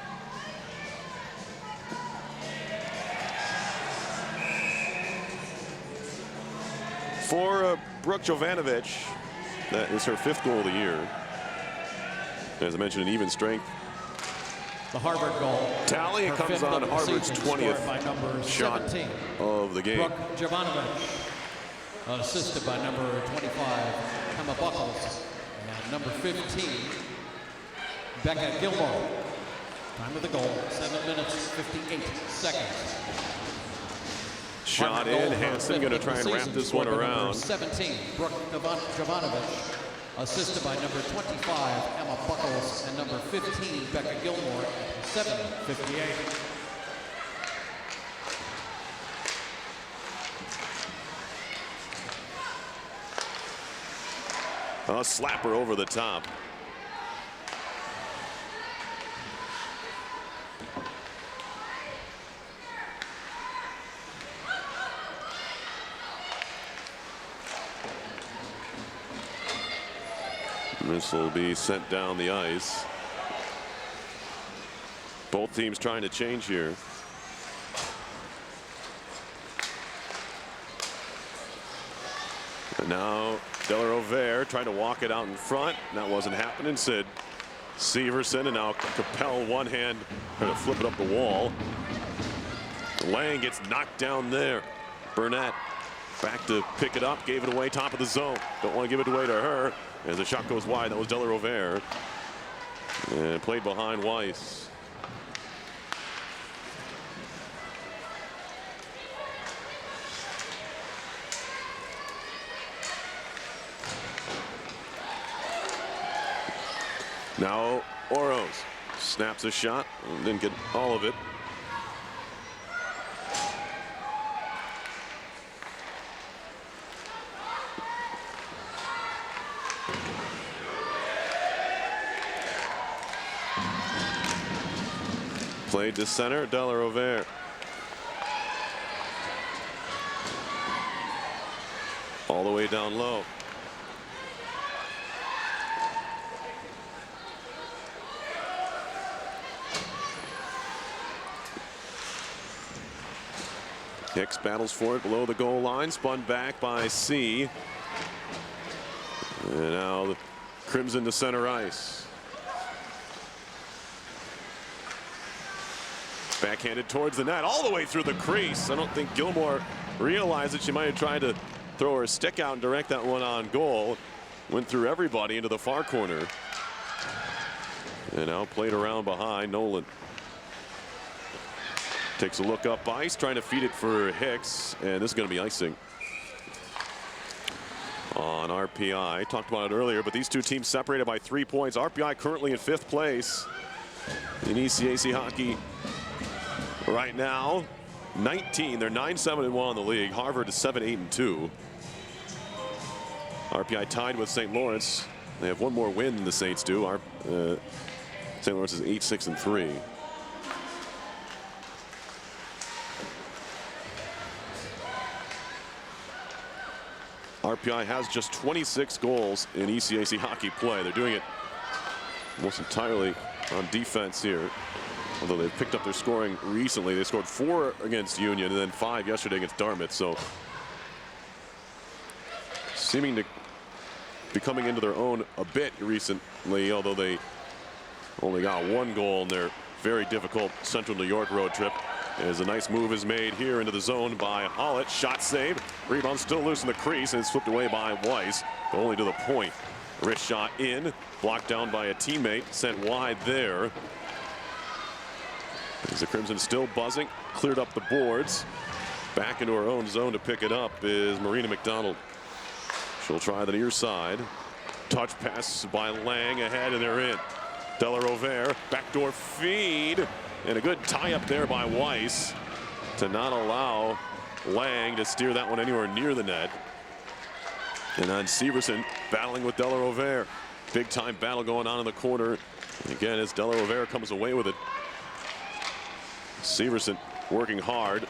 for Brooke Jovanovic, that is her 5th goal of the year. As I mentioned, an even strength. The Harvard goal. Tally, it comes on Harvard's 20th shot of the game. Brooke Jovanovic, assisted by number 25, Emma Buckles, and number 15, Becca Gilmore. Time of the goal, 7 minutes, 58 seconds. Shot in, Hansen going to try and wrap this one around. Number 17, Brooke Jovanovic, assisted by number 25, Emma Buckles, and number 15, Becca Gilmore, 7:58. A slapper over the top. This will be sent down the ice. Both teams trying to change here. And now Delarovere trying to walk it out in front. That wasn't happening. Sid Severson, and now Capel, one hand trying to flip it up the wall. Lang gets knocked down there. Burnett back to pick it up, gave it away top of the zone. Don't want to give it away to her. As the shot goes wide, that was Delarovere. And played behind Weiss. Now Oroz snaps a shot and didn't get all of it. Played to center, Delarovere. All the way down low. Hicks battles for it below the goal line, spun back by C. And now the Crimson to center ice. Backhanded towards the net, all the way through the crease. I don't think Gilmore realized that she might have tried to throw her stick out and direct that one on goal. Went through everybody into the far corner. And now played around behind Nolan. Takes a look up ice, trying to feed it for Hicks, and this is going to be icing on RPI. Talked about it earlier, but these two teams separated by 3 points. RPI currently in 5th place in ECAC hockey right now. 19. They're 9-7-1 in the league. Harvard is 7-8-2. RPI tied with St. Lawrence. They have one more win than the Saints do. St. Lawrence is 8-6-3. RPI has just 26 goals in ECAC hockey play. They're doing it almost entirely on defense here. Although they've picked up their scoring recently. They scored 4 against Union and then 5 yesterday against Dartmouth. So seeming to be coming into their own a bit recently, although they only got 1 goal in their very difficult Central New York road trip. As a nice move is made here into the zone by Hollett. Shot save. Rebound still loose in the crease and it's flipped away by Weiss. Only to the point. Wrist shot in. Blocked down by a teammate. Sent wide there. As the Crimson still buzzing. Cleared up the boards. Back into her own zone to pick it up is Marina McDonald. She'll try the near side. Touch pass by Lang ahead and they're in. Della Rovere. Backdoor feed. And a good tie up there by Weiss to not allow Lang to steer that one anywhere near the net. And then Severson battling with Della Rovere. Big time battle going on in the corner. And again, as Della Rovere comes away with it. Severson working hard.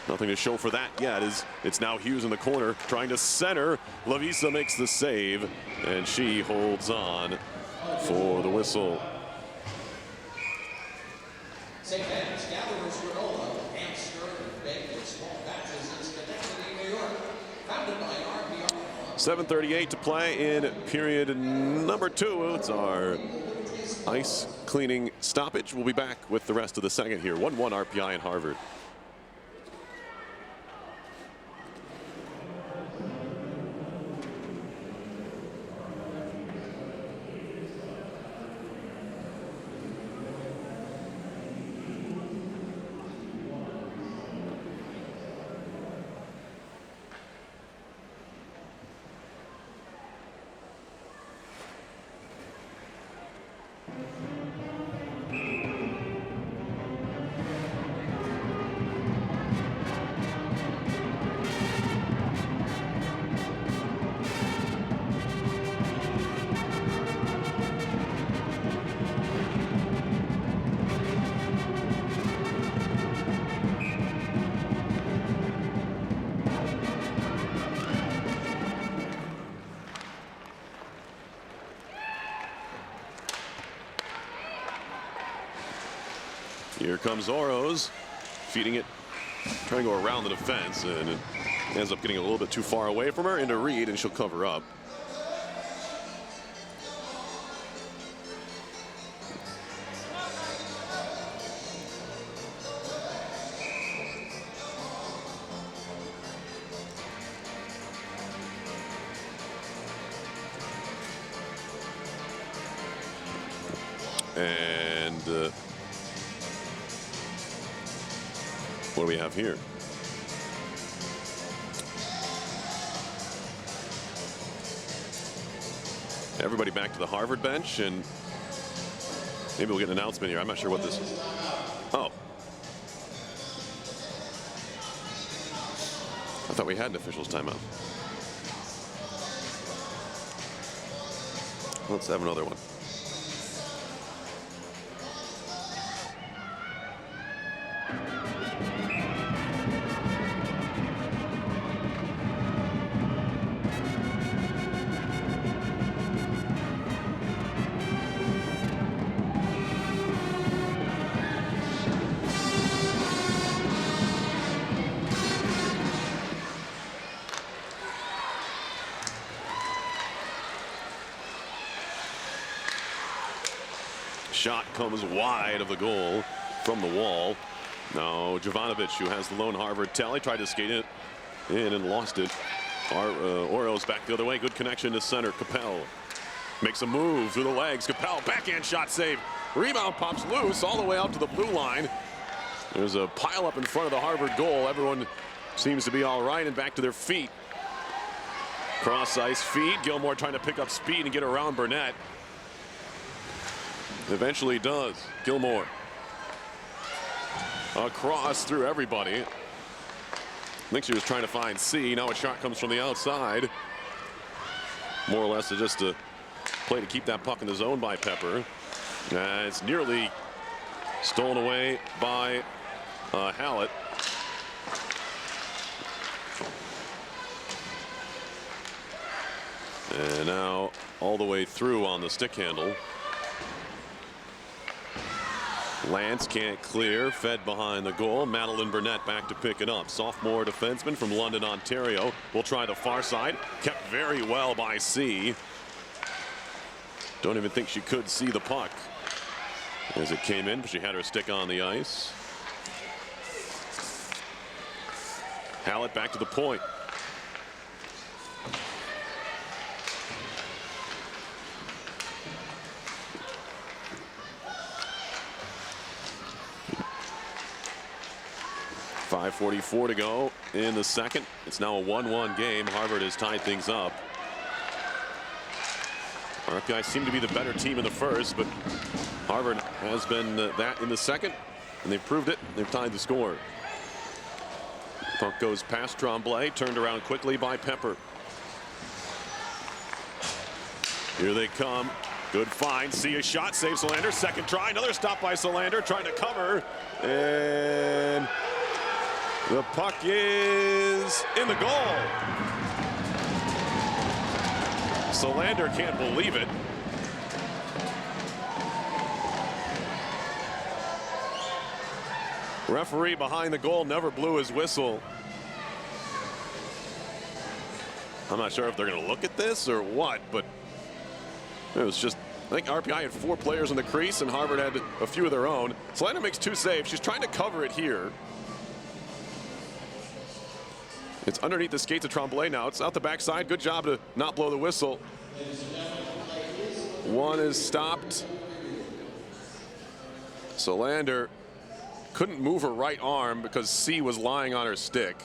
Nothing to show for that yet. It's now Hughes in the corner trying to center. Lavisa makes the save and she holds on for the whistle. St. Anne's gatherers granola, hamster, baked in small batches in Schenectady, New York. Founded by RPI. 7:38 to play in period number 2. It's our ice cleaning stoppage. We'll be back with the rest of the second here. 1-1 RPI and Harvard. Here comes Oroz, feeding it, trying to go around the defense, and it ends up getting a little bit too far away from her into Reed, and she'll cover up. And what do we have here? Everybody back to the Harvard bench, and maybe we'll get an announcement here. I'm not sure what this is. Oh. I thought we had an officials timeout. Let's have another one. Shot comes wide of the goal from the wall. Now Jovanovic, who has the lone Harvard tally, tried to skate it in and lost it. Oroz back the other way. Good connection to center. Capel makes a move through the legs. Capel backhand shot save. Rebound pops loose all the way out to the blue line. There's a pile up in front of the Harvard goal. Everyone seems to be all right and back to their feet. Cross ice feed. Gilmore trying to pick up speed and get around Burnett. Eventually does. Gilmore across through everybody. I think she was trying to find C. Now a shot comes from the outside. More or less just a play to keep that puck in the zone by Pepper. It's nearly stolen away by Hallett. And now all the way through on the stick handle. Lance can't clear, fed behind the goal. Madeline Burnett back to pick it up. Sophomore defenseman from London, Ontario. Will try the far side. Kept very well by C. Don't even think she could see the puck as it came in, but she had her stick on the ice. Hallett back to the point. .544 to go in the second. It's now a 1-1 game. Harvard has tied things up. RPI seemed to be the better team in the first, but Harvard has been that in the second, and they've proved it. They've tied the score. Puck goes past Tremblay, turned around quickly by Pepper. Here they come. Good find. See a shot. Save Solander. Second try. Another stop by Solander. Trying to cover. And the puck is in the goal. Solander can't believe it. Referee behind the goal never blew his whistle. I'm not sure if they're going to look at this or what, but it was just, I think RPI had 4 players in the crease and Harvard had a few of their own. Solander makes 2 saves. She's trying to cover it here. It's underneath the skates of Tremblay now. It's out the backside. Good job to not blow the whistle. One is stopped. Solander couldn't move her right arm because C was lying on her stick.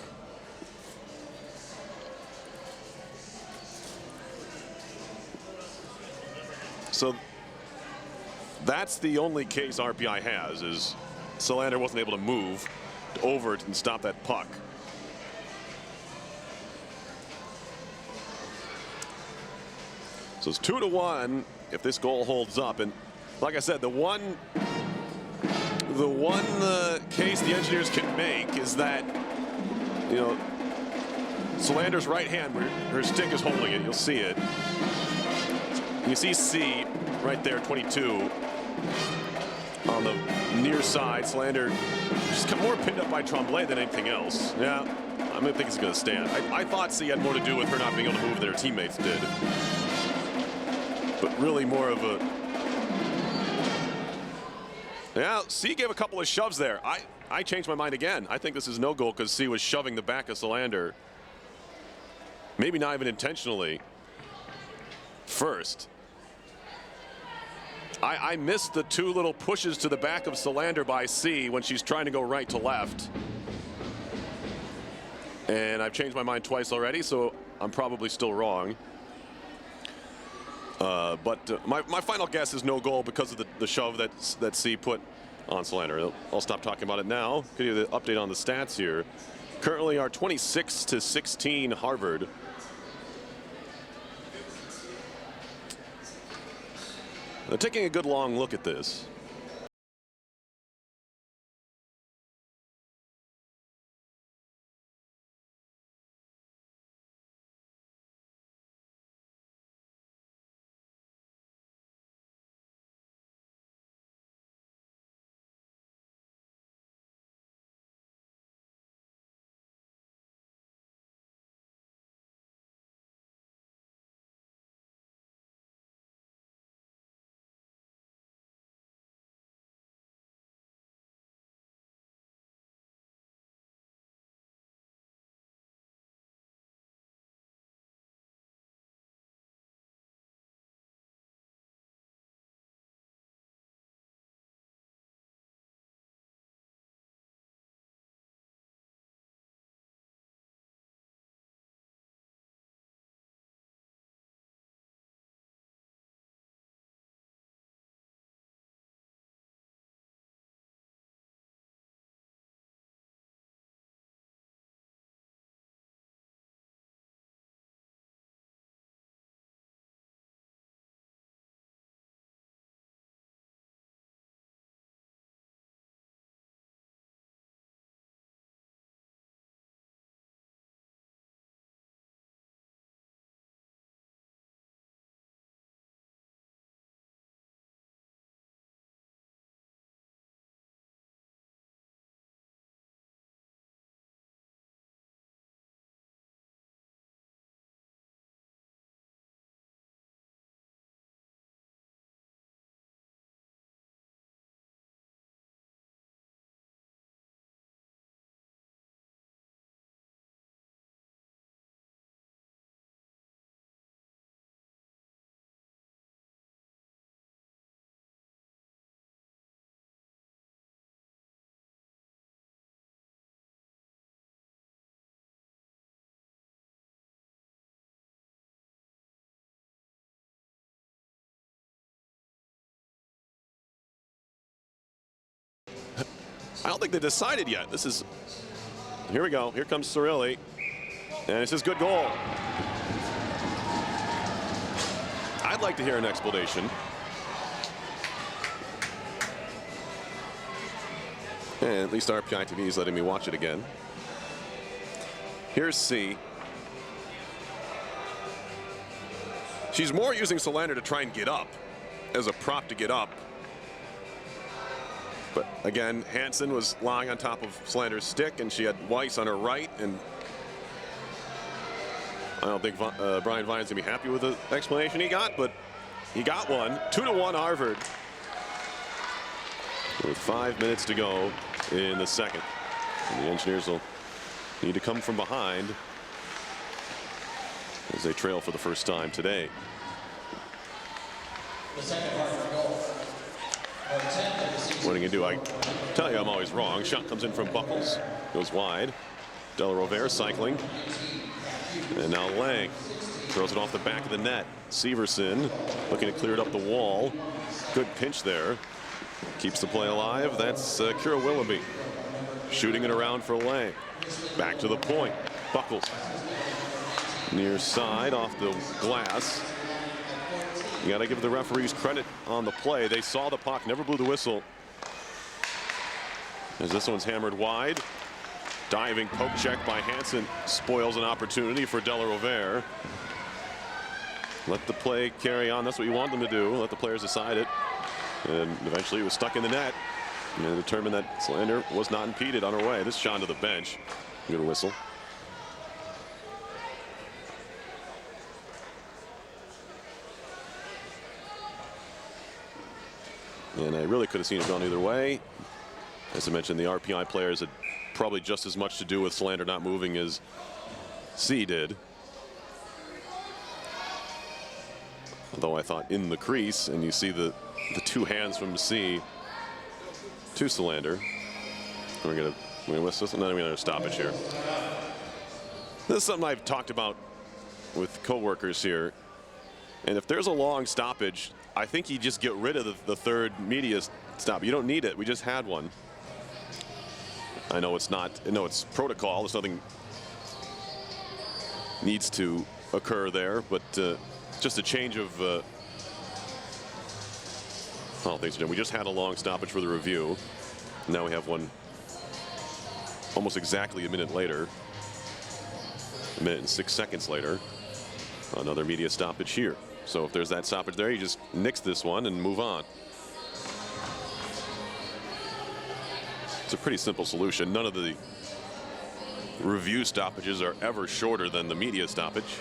So that's the only case RPI has, is Solander wasn't able to move over it and stop that puck. So it's 2-1 if this goal holds up. And like I said, the one case the Engineers can make is that, you know, Solander's right hand, where her stick is holding it, you'll see it. You see C right there, 22 on the near side. Solander just more pinned up by Tremblay than anything else. Yeah, I don't think it's going to stand. I thought C had more to do with her not being able to move than her teammates did. But really more of a... Yeah, C gave a couple of shoves there. I changed my mind again. I think this is no goal because C was shoving the back of Solander. Maybe not even intentionally. First. I missed the 2 little pushes to the back of Solander by C when she's trying to go right to left. And I've changed my mind twice already, so I'm probably still wrong. But my final guess is no goal because of the shove that C put on Solander. I'll stop talking about it now. Give you the update on the stats here. Currently are 26-16 Harvard. They're taking a good long look at this. I don't think they decided yet. This is, here we go. Here comes Cirilli. And it's his good goal. I'd like to hear an explanation. And at least RPI TV is letting me watch it again. Here's C. She's more using Solander to try and get up, as a prop to get up. But again, Hansen was lying on top of Solander's stick, and she had Weiss on her right. And I don't think Brian Vine's gonna be happy with the explanation he got, but he got one. 2-1 Harvard. With 5 minutes to go in the second. And the Engineers will need to come from behind as they trail for the first time today. The second Harvard goal. What are you gonna do? I tell you, I'm always wrong. Shot comes in from Buckles, goes wide. Della Rovere cycling, and now Lang throws it off the back of the net. Severson looking to clear it up the wall. Good pinch there. Keeps the play alive. That's Kira Willoughby shooting it around for Lang. Back to the point. Buckles near side off the glass. You got to give the referees credit on the play. They saw the puck, never blew the whistle. As this one's hammered wide. Diving poke check by Hansen spoils an opportunity for Della Rovere. Let the play carry on. That's what you want them to do. Let the players decide it. And eventually it was stuck in the net. And determined that Solander was not impeded on her way. This shot to the bench. Good whistle. And I really could have seen it gone either way. As I mentioned, the RPI players had probably just as much to do with Solander not moving as C did. Although I thought in the crease, and you see the two hands from C to Solander. We're gonna miss this, and then we're gonna stoppage here. This is something I've talked about with coworkers here. And if there's a long stoppage, I think you just get rid of the third media stop. You don't need it. We just had one. I know it's not. I know it's protocol. There's nothing needs to occur there, but just a change of. All things are done. We just had a long stoppage for the review. Now we have one almost exactly a minute later. A minute and 6 seconds later. Another media stoppage here. So if there's that stoppage there, you just nix this one and move on. It's a pretty simple solution. None of the review stoppages are ever shorter than the media stoppage.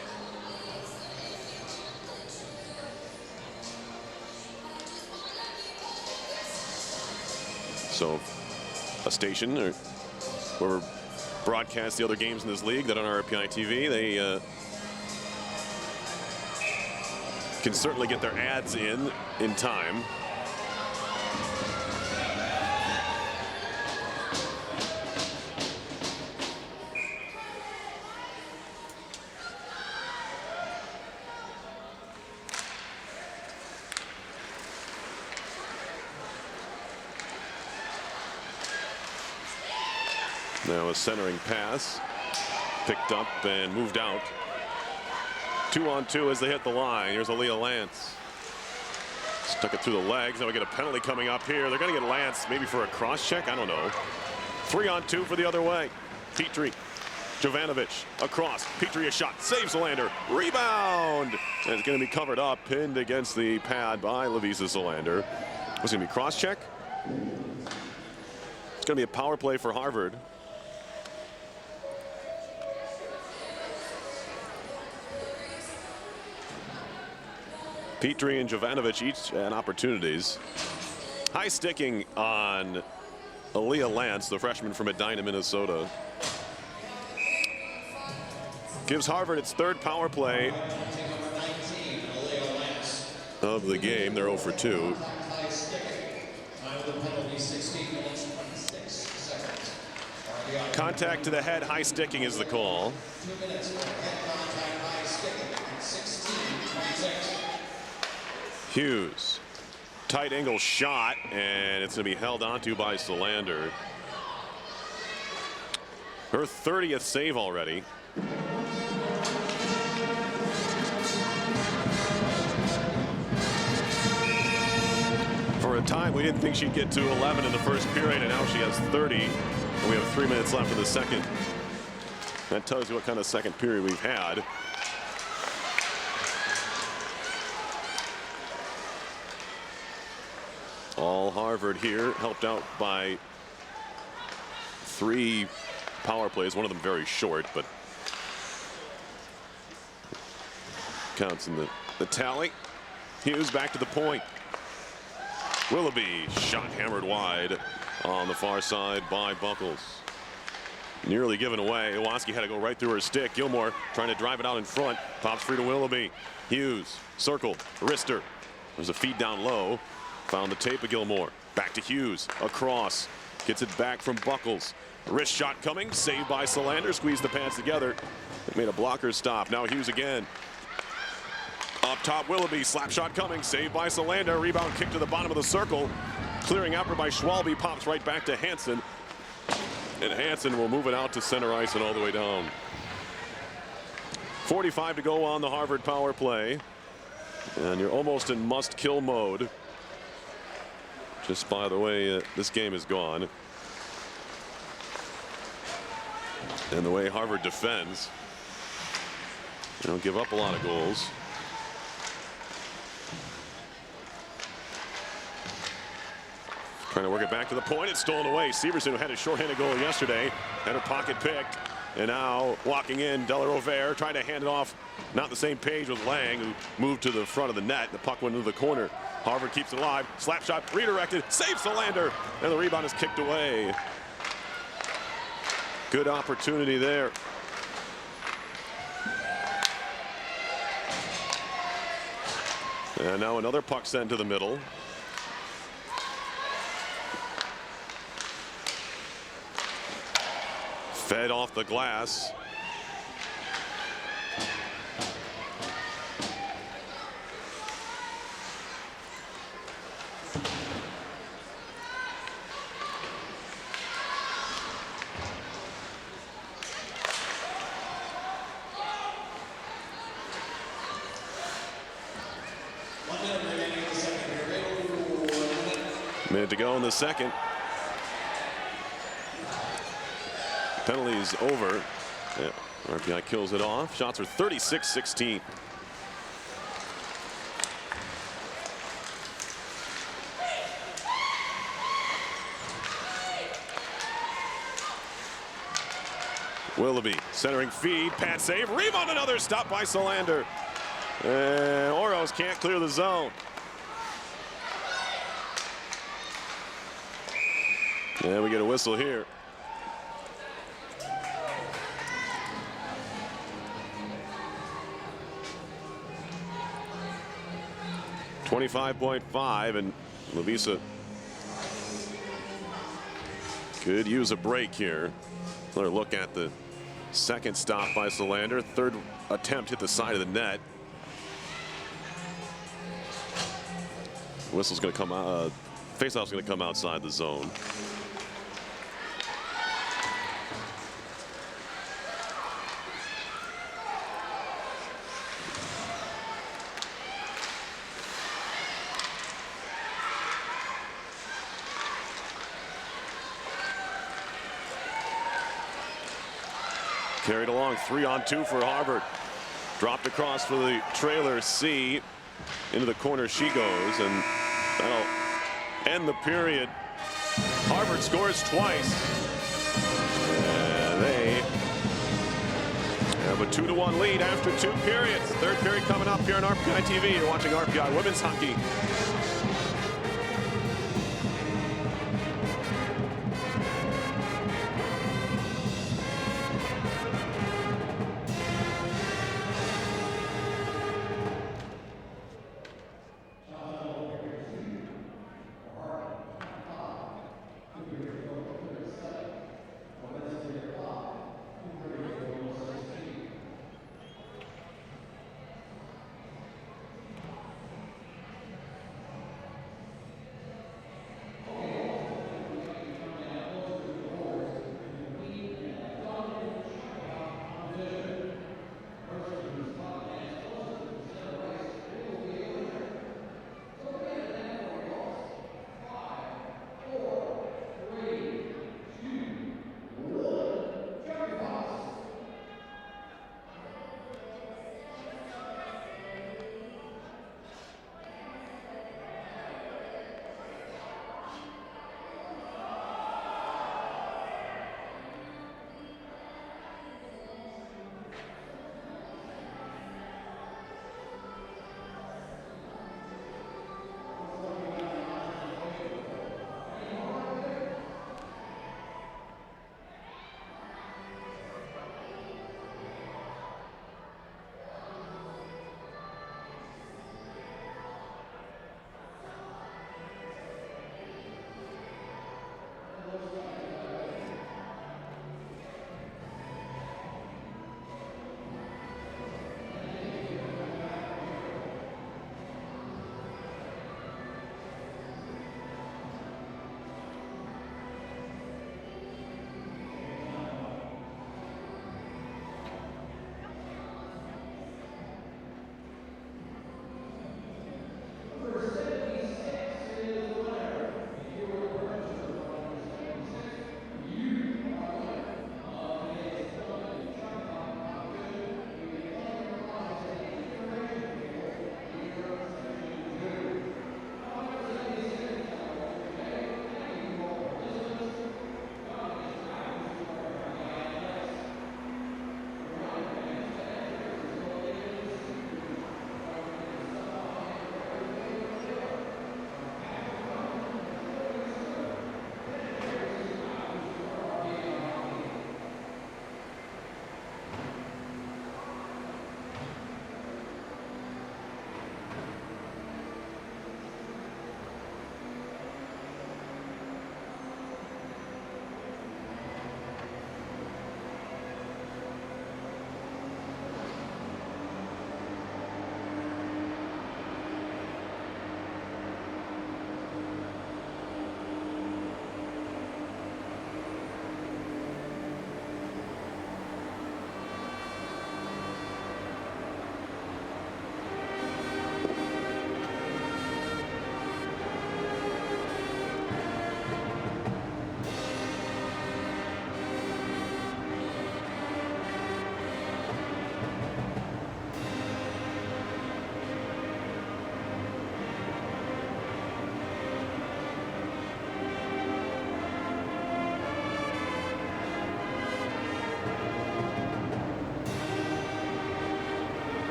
So a station or whoever broadcasts the other games in this league that on RPI TV, they can certainly get their ads in time. Now a centering pass picked up and moved out. 2-on-2 as they hit the line. Here's Aaliyah Lance. Stuck it through the legs. Now we get a penalty coming up here. They're going to get Lance maybe for a cross check. I don't know. 3-on-2 for the other way. Petrie, Jovanovic across. Petrie a shot. Saves Solander. Rebound. And it's going to be covered up. Pinned against the pad by Lavisa Solander. What's going to be cross check? It's going to be a power play for Harvard. Petrie and Jovanovic each had opportunities. High sticking on Aaliyah Lance, the freshman from Edina, Minnesota. Gives Harvard its third power play of the game. They're 0 for 2. Contact to the head, high sticking is the call. Hughes, tight angle shot, and it's going to be held onto by Solander. Her 30th save already. For a time, we didn't think she'd get to 11 in the first period, and now she has 30. And we have 3 minutes left in the second. That tells you what kind of second period we've had. All Harvard here, helped out by 3 power plays, one of them very short, but counts in the tally. Hughes back to the point. Willoughby shot hammered wide on the far side by Buckles. Nearly given away. Iwanski had to go right through her stick. Gilmore trying to drive it out in front. Pops free to Willoughby. Hughes, circle, wrister. There's a feed down low. Found the tape of Gilmore. Back to Hughes, across. Gets it back from Buckles. Wrist shot coming, saved by Solander. Squeezed the pads together. It made a blocker stop. Now Hughes again. Up top, Willoughby, slap shot coming, saved by Solander. Rebound kick to the bottom of the circle. Clearing after by Schwalbe, pops right back to Hansen. And Hansen will move it out to center ice and all the way down. 45 to go on the Harvard power play. And you're almost in must-kill mode. Just by the way this game is gone. And the way Harvard defends. They don't give up a lot of goals. Trying to work it back to the point. It's stolen away. Severson, who had a shorthanded goal yesterday, had her pocket picked. And now walking in, Delarovere trying to hand it off. Not the same page with Lang, who moved to the front of the net. The puck went into the corner. Harvard keeps it alive. Slap shot redirected. Saves Solander. And the rebound is kicked away. Good opportunity there. And now another puck sent to the middle. Fed off the glass. Minute to go in the second. Penalties over. Yeah, RPI kills it off. Shots are 36-16. Willoughby centering feed, pad save, rebound, another stop by Solander. And Oroz can't clear the zone. And we get a whistle here. .5, and Lavisa could use a break here. Another look at the second stop by Solander. Third attempt hit the side of the net. Whistle's going to come out. Faceoff's going to come outside the zone. Carried along, 3-on-2 for Harvard. Dropped across for the trailer C. Into the corner she goes, and that'll end the period. Harvard scores twice. And they have a 2-1 lead after 2 periods. Third period coming up here on RPI TV. You're watching RPI Women's Hockey.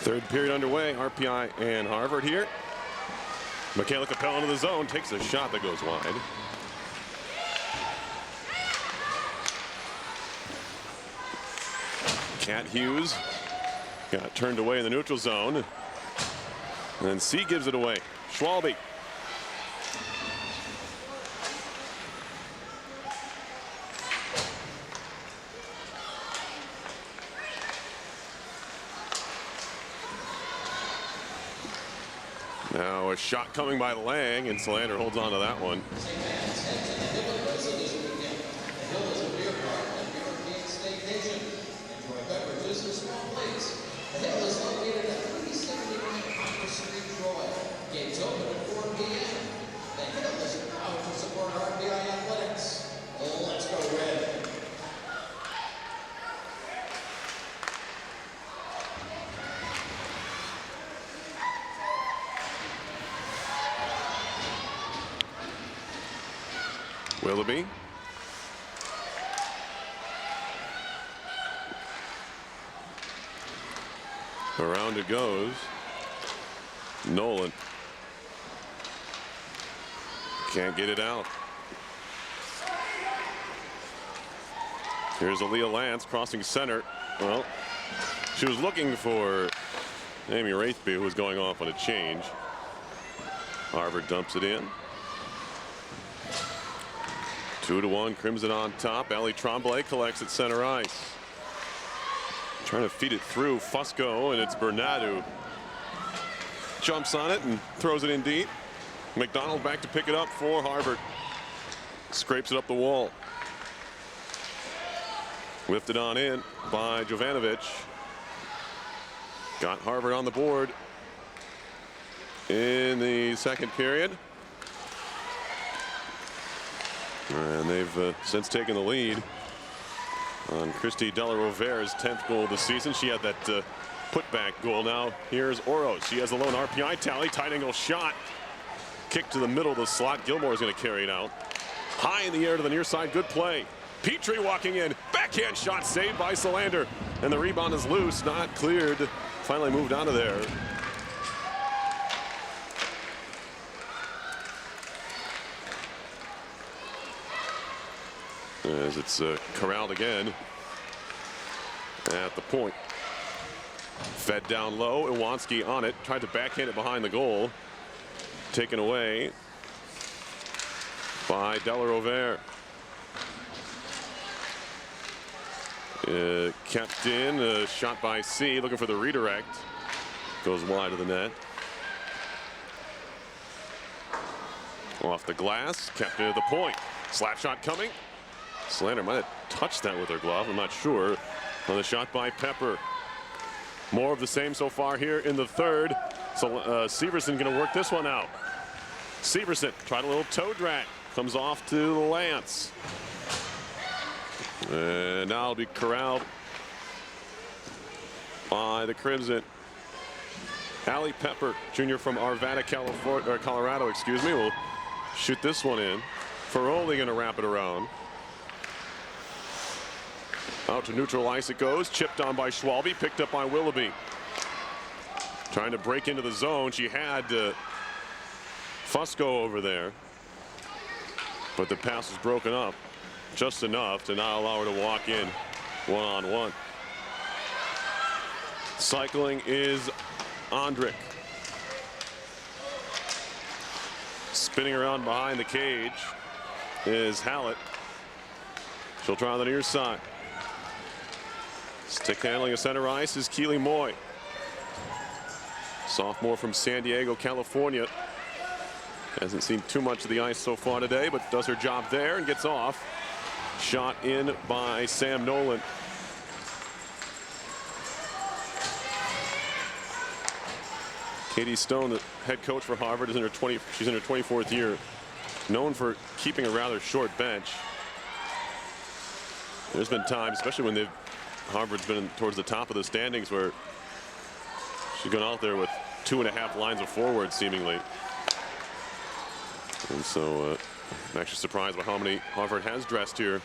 Third period underway. RPI and Harvard here. Michaela Capel into the zone, takes a shot that goes wide. Kat Hughes got turned away in the neutral zone. And then C gives it away. Schwalbe. Now a shot coming by Lang, and Solander holds on to that one. Willoughby. Around it goes. Nolan. Can't get it out. Here's Aaliyah Lance crossing center. Well, she was looking for Amy Wraithby, who was going off on a change. Harvard dumps it in. 2-1, Crimson on top. Ali Tremblay collects at center ice. Trying to feed it through Fusco, and it's Bernat who jumps on it and throws it in deep. McDonald back to pick it up for Harvard. Scrapes it up the wall. Lifted on in by Jovanovic. Got Harvard on the board in the second period. And they've since taken the lead on Christy Della Rovere's 10th goal of the season. She had that putback goal. Now here's Oroz. She has the lone RPI tally. Tight angle shot. Kick to the middle of the slot. Gilmore's going to carry it out. High in the air to the near side. Good play. Petrie walking in. Backhand shot saved by Solander. And the rebound is loose. Not cleared. Finally moved out of there. As it's corralled again at the point. Fed down low. Iwanski on it. Tried to backhand it behind the goal. Taken away by Della Rovere. Kept in. Shot by C. Looking for the redirect. Goes wide of the net. Off the glass. Kept in at the point. Slap shot coming. Slander might have touched that with her glove. I'm not sure. On the shot by Pepper. More of the same so far here in the third. So Severson going to work this one out. Severson tried a little toe drag. Comes off to Lance. And now it'll be corralled by the Crimson. Allie Pepper, junior from Arvada, California, or Colorado, excuse me, will shoot this one in. Ferroli going to wrap it around. Out to neutral ice it goes. Chipped on by Schwalbe. Picked up by Willoughby. Trying to break into the zone. She had Fusco over there. But the pass was broken up just enough to not allow her to walk in one-on-one. Cycling is Ondrick. Spinning around behind the cage is Hallett. She'll try on the near side. Stick handling of center ice is Keely Moy. Sophomore from San Diego, California. Hasn't seen too much of the ice so far today, but does her job there and gets off. Shot in by Sam Nolan. Katie Stone, the head coach for Harvard, is in her she's in her 24th year. Known for keeping a rather short bench. There's been times, especially when Harvard's been towards the top of the standings, where she's gone out there with 2.5 lines of forwards seemingly. And so I'm actually surprised by how many Harvard has dressed here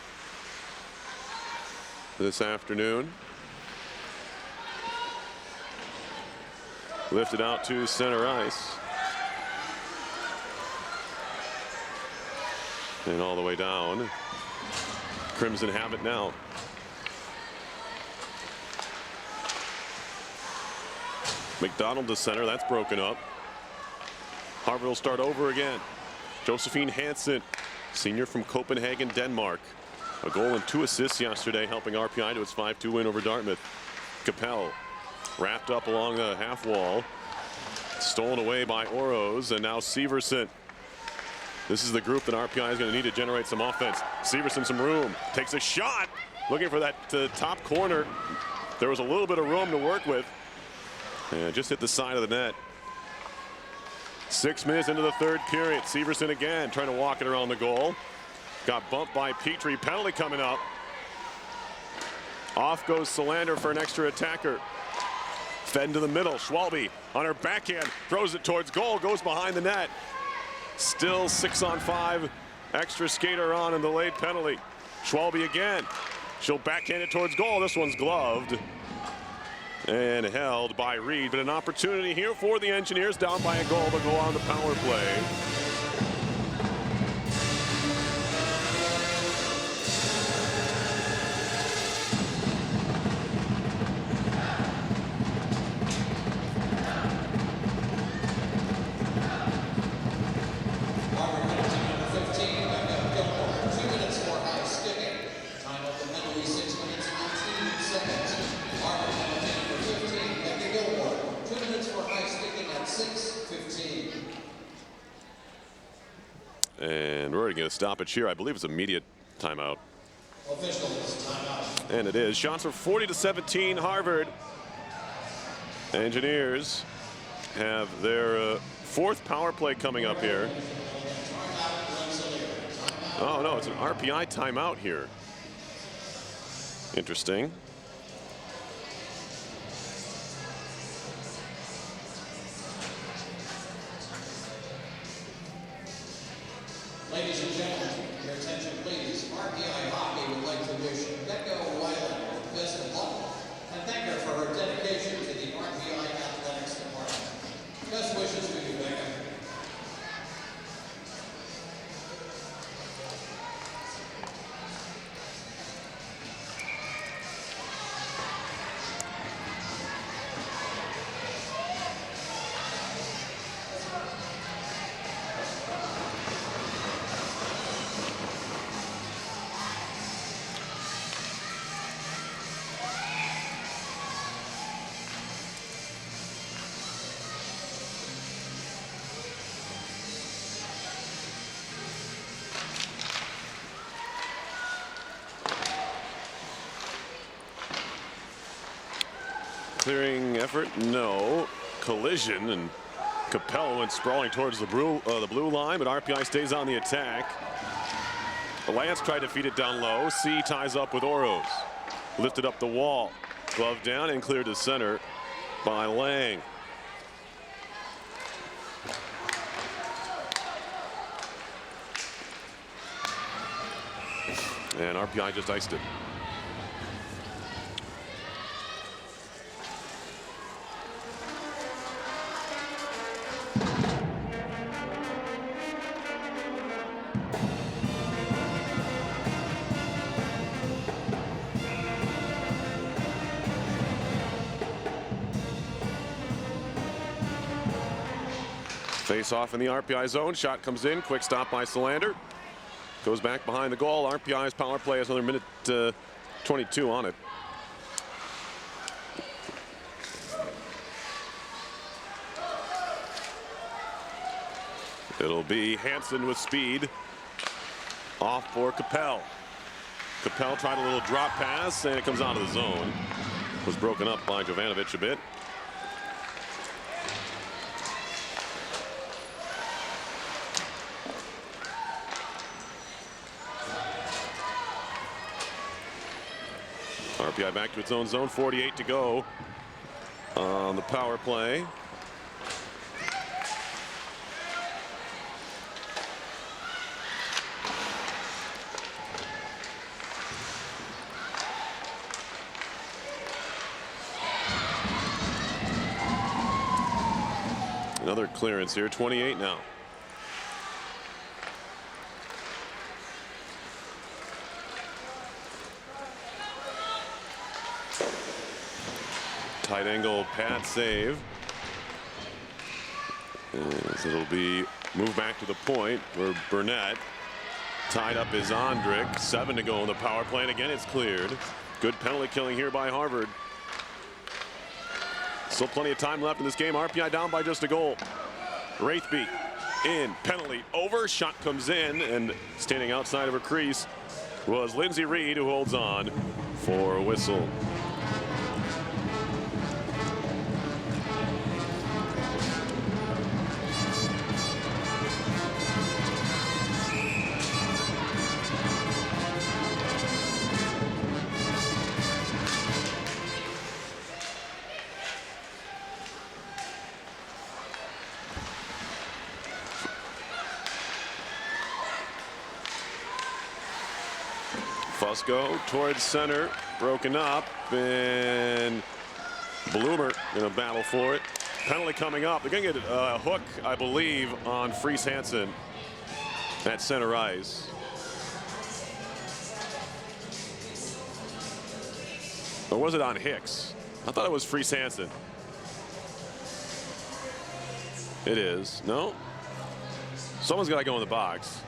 this afternoon. Lifted out to center ice. And all the way down. Crimson have it now. McDonald to center. That's broken up. Harvard will start over again. Josephine Hansen, senior from Copenhagen, Denmark. A goal and 2 assists yesterday, helping RPI to its 5-2 win over Dartmouth. Capel wrapped up along the half wall. Stolen away by Oroz, and now Severson. This is the group that RPI is going to need to generate some offense. Severson some room, takes a shot, looking for that top corner. There was a little bit of room to work with, and just hit the side of the net. 6 minutes into the third period. Severson again trying to walk it around the goal. Got bumped by Petrie. Penalty coming up. Off goes Solander for an extra attacker. Fed into the middle. Schwalbe on her backhand. Throws it towards goal. Goes behind the net. Still 6-on-5. Extra skater on and delayed penalty. Schwalbe again. She'll backhand it towards goal. This one's gloved. And held by Reed. But an opportunity here for the Engineers, down by a goal to go on the power play. And we're going to get a stoppage here. I believe it's immediate timeout. And it is. Shots are 40-17 Harvard. Engineers have their 4th power play coming up here. Oh, no, it's an RPI timeout here. Interesting. Ladies and gentlemen, your attention please. RPI Hockey would like to wish Becca Weiland the best of luck and thank her for her dedication to the RPI Athletics Department. Best wishes to you, Becca. Clearing effort, no. Collision, and Capel went sprawling towards the blue line, but RPI stays on the attack. Lance tried to feed it down low. C ties up with Oroz. Lifted up the wall. Glove down and cleared to center by Lang. And RPI just iced it. Face off in the RPI zone. Shot comes in. Quick stop by Solander. Goes back behind the goal. RPI's power play has another minute 22 on it. It'll be Hansen with speed. Off for Capel. Capel tried a little drop pass, and it comes out of the zone. Was broken up by Jovanovic a bit. RPI back to its own zone. 48 to go on the power play. Another clearance here, 28 now. Tight angle pad save. As it'll be moved back to the point where Burnett tied up is Ondrick. 7 to go in the power play, and again it's cleared. Good penalty killing here by Harvard. Still plenty of time left in this game. RPI down by just a goal. Wraithby in, penalty over, shot comes in, and standing outside of her crease was Lindsay Reed, who holds on for a whistle. Fusco towards center, broken up, and Bloomer in a battle for it. Penalty coming up. They're going to get a hook, I believe, on Fries Hansen at center ice. Or was it on Hicks? I thought it was Fries Hansen. It is. No? Someone's got to go in the box.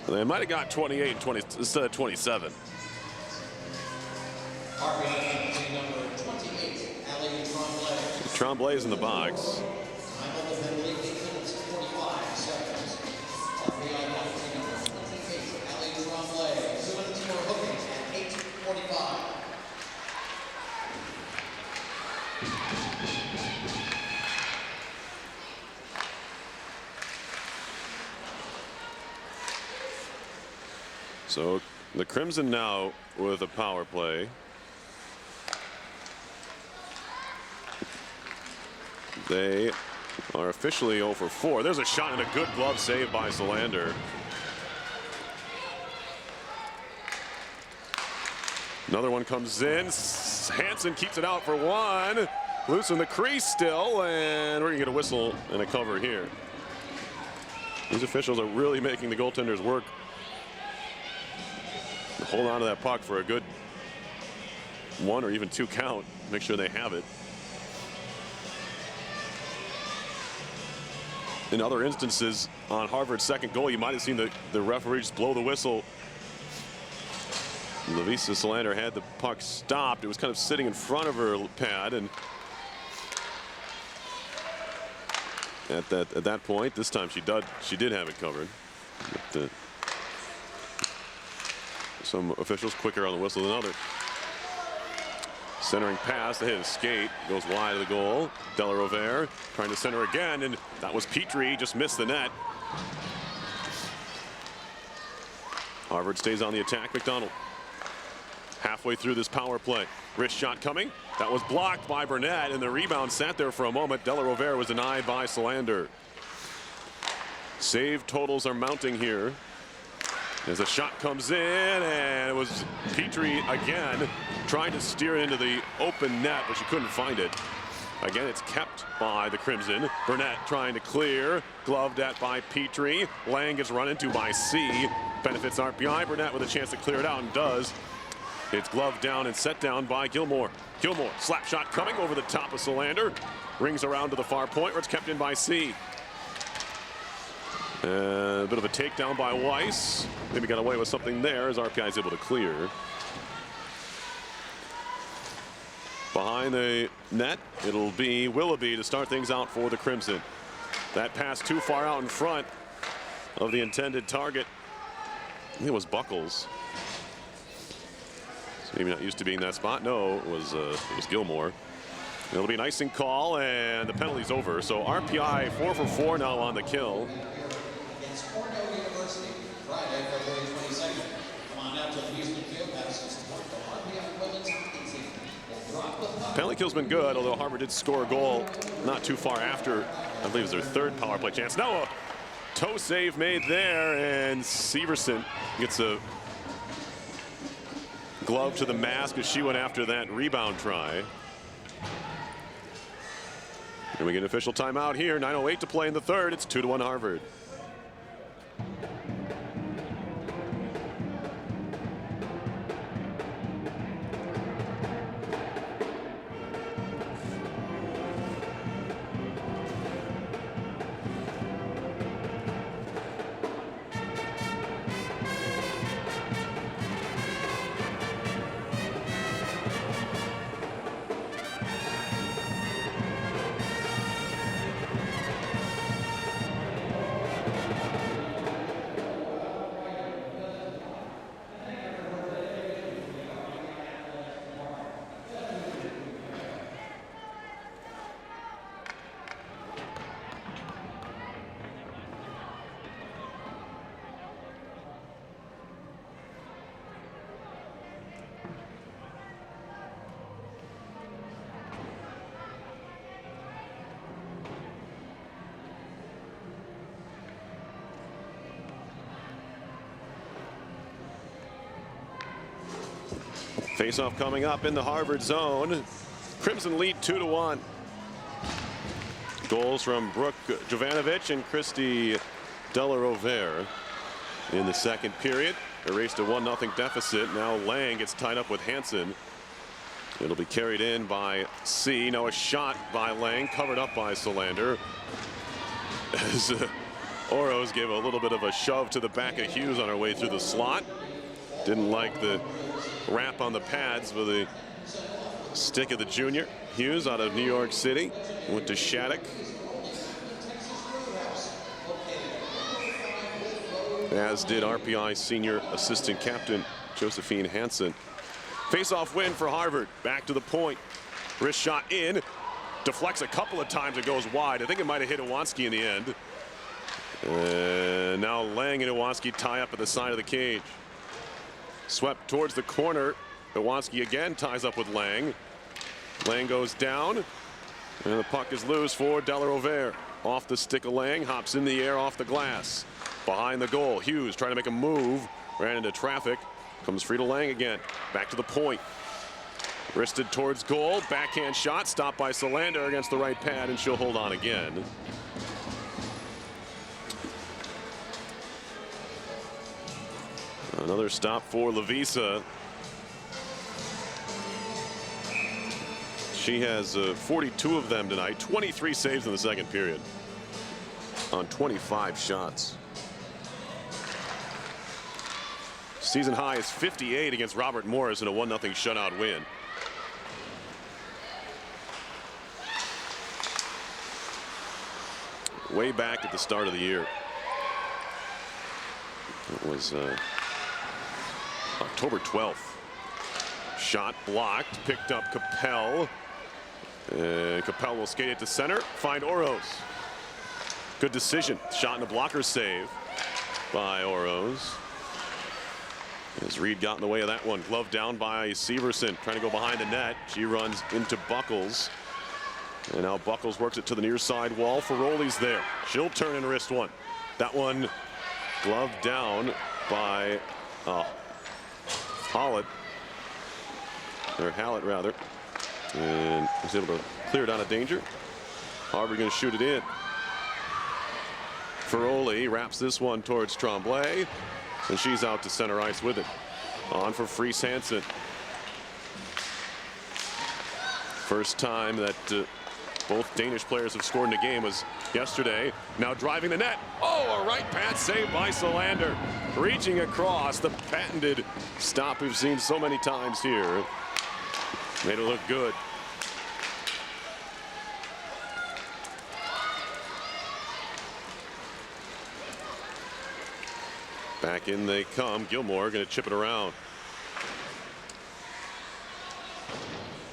They might have got 28 and 20 instead of 27. RPI number 28, Ali Tremblay. Tremblay's in the box. Time of the penalty, 8 minutes, 45 seconds. RPI number 28, Ali Tremblay. 2 minutes for hooking at 8:45. So the Crimson now with a power play. They are officially 0 for 4. There's a shot and a good glove save by Solander. Another one comes in. Hansen keeps it out for one. Loose in the crease still, and we're gonna get a whistle and a cover here. These officials are really making the goaltenders work. Hold on to that puck for a good 1 or even 2 count. Make sure they have it. In other instances, on Harvard's second goal, you might have seen the referee just blow the whistle. Lavisa Solander had the puck stopped. It was kind of sitting in front of her pad, and at that point, this time she did have it covered. But, some officials quicker on the whistle than others. Centering pass, the hit skate goes wide of the goal. Delarovere trying to center again, and that was Petrie, just missed the net. Harvard stays on the attack. McDonald halfway through this power play. Wrist shot coming. That was blocked by Burnett, and the rebound sat there for a moment. Delarovere was denied by Solander. Save totals are mounting here as the shot comes in, and it was Petrie again trying to steer it into the open net, but she couldn't find it. Again, it's kept by the Crimson. Burnett trying to clear, gloved at by Petrie. Lang gets run into by C. Benefits RPI. Burnett with a chance to clear it out, and does. It's gloved down and set down by Gilmore. Gilmore, slap shot coming over the top of Solander. Rings around to the far point where it's kept in by C. A bit of a takedown by Weiss. Maybe got away with something there as RPI is able to clear. Behind the net, it'll be Willoughby to start things out for the Crimson. That pass too far out in front of the intended target. I think it was Buckles. So maybe not used to being that spot. No, it was Gilmore. It'll be an icing call, and the penalty's over. So RPI 4 for 4 now on the kill. Cornell University, Friday, February 22nd. Come on out to the Houston Field House to support the RPI women's hockey team. We'll drop the puck. Penalty kill's been good, although Harvard did score a goal not too far after. I believe it was their 3rd power play chance. Now a toe save made there, and Severson gets a glove to the mask as she went after that rebound try. And we get an official timeout here. 9:08 to play in the third. It's 2-1 Harvard. Face-off coming up in the Harvard zone. Crimson lead 2-1. Goals from Brooke Jovanovic and Christy Delarovere in the second period. Erased a 1-0 deficit. Now Lang gets tied up with Hansen. It'll be carried in by C. Now a shot by Lang, covered up by Solander. As Oroz gave a little bit of a shove to the back of Hughes on her way through the slot. Didn't like the wrap on the pads with the stick of the junior. Hughes out of New York City went to Shattuck. As did RPI senior assistant captain Josephine Hansen. Face-off win for Harvard. Back to the point. Wrist shot in. Deflects a couple of times. It goes wide. I think it might have hit Iwanski in the end. And now Lang and Iwanski tie up at the side of the cage. Swept towards the corner. Iwanski again ties up with Lang. Lang goes down. And the puck is loose for Delarovere. Off the stick of Lang. Hops in the air off the glass. Behind the goal. Hughes trying to make a move. Ran into traffic. Comes free to Lang again. Back to the point. Wristed towards goal. Backhand shot. Stopped by Solander against the right pad. And she'll hold on again. Another stop for Lavisa. She has 42 of them tonight. 23 saves in the second period on 25 shots. Season high is 58 against Robert Morris in a 1-0 shutout win. Way back at the start of the year. It was October 12th. Shot blocked, picked up Capel. And Capel will skate it to center, find Oroz. Good decision. Shot and a blocker save by Oroz. As Reed got in the way of that one. Glove down by Severson, trying to go behind the net. She runs into Buckles. And now Buckles works it to the near side wall. Ferroli's there. She'll turn and wrist one. That one glove down by Hallett, or Hallett rather, and was able to clear it out of danger. Harvard going to shoot it in. Ferroli wraps this one towards Tremblay, and she's out to center ice with it. On for Fries Hansen. First time that both Danish players have scored in the game was yesterday. Now driving the net. Oh, a right pass saved by Solander. Reaching across, the patented stop we've seen so many times here. Made it look good. Back in they come. Gilmore going to chip it around.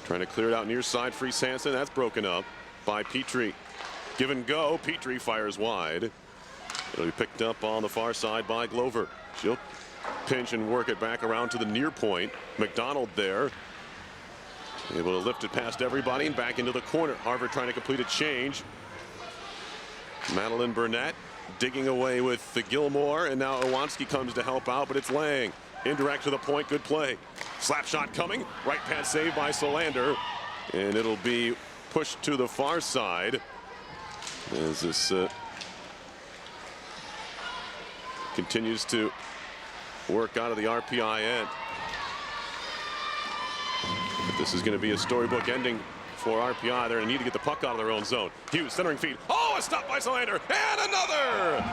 Trying to clear it out near side. Fries Hansen. That's broken up by Petrie. Give and go. Petrie fires wide. It'll be picked up on the far side by Glover. She'll pinch and work it back around to the near point. McDonald there. Able to lift it past everybody and back into the corner. Harvard trying to complete a change. Madeline Burnett digging away with the Gilmore, and now Iwanski comes to help out, but it's Lang. Indirect to the point, good play. Slap shot coming, right pad saved by Solander, and it'll be pushed to the far side. As this continues to work out of the RPI end. But this is going to be a storybook ending for RPI. They're going to need to get the puck out of their own zone. Hughes centering feed. Oh, a stop by Solander. And another!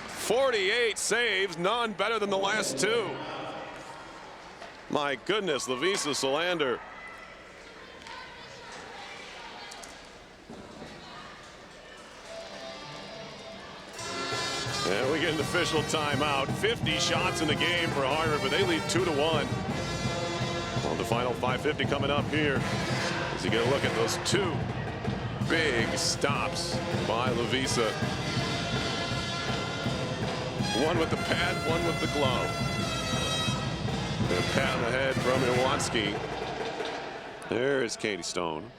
48 saves, none better than the last two. My goodness, Lovisa Solander. And we get an official timeout. 50 shots in the game for Harvard, but they lead 2-1. On the final 5:50 coming up here, as you get a look at those two big stops by Lovisa. One with the pad, one with the glove. And a pat on the head from Iwanski. There's Katie Stone.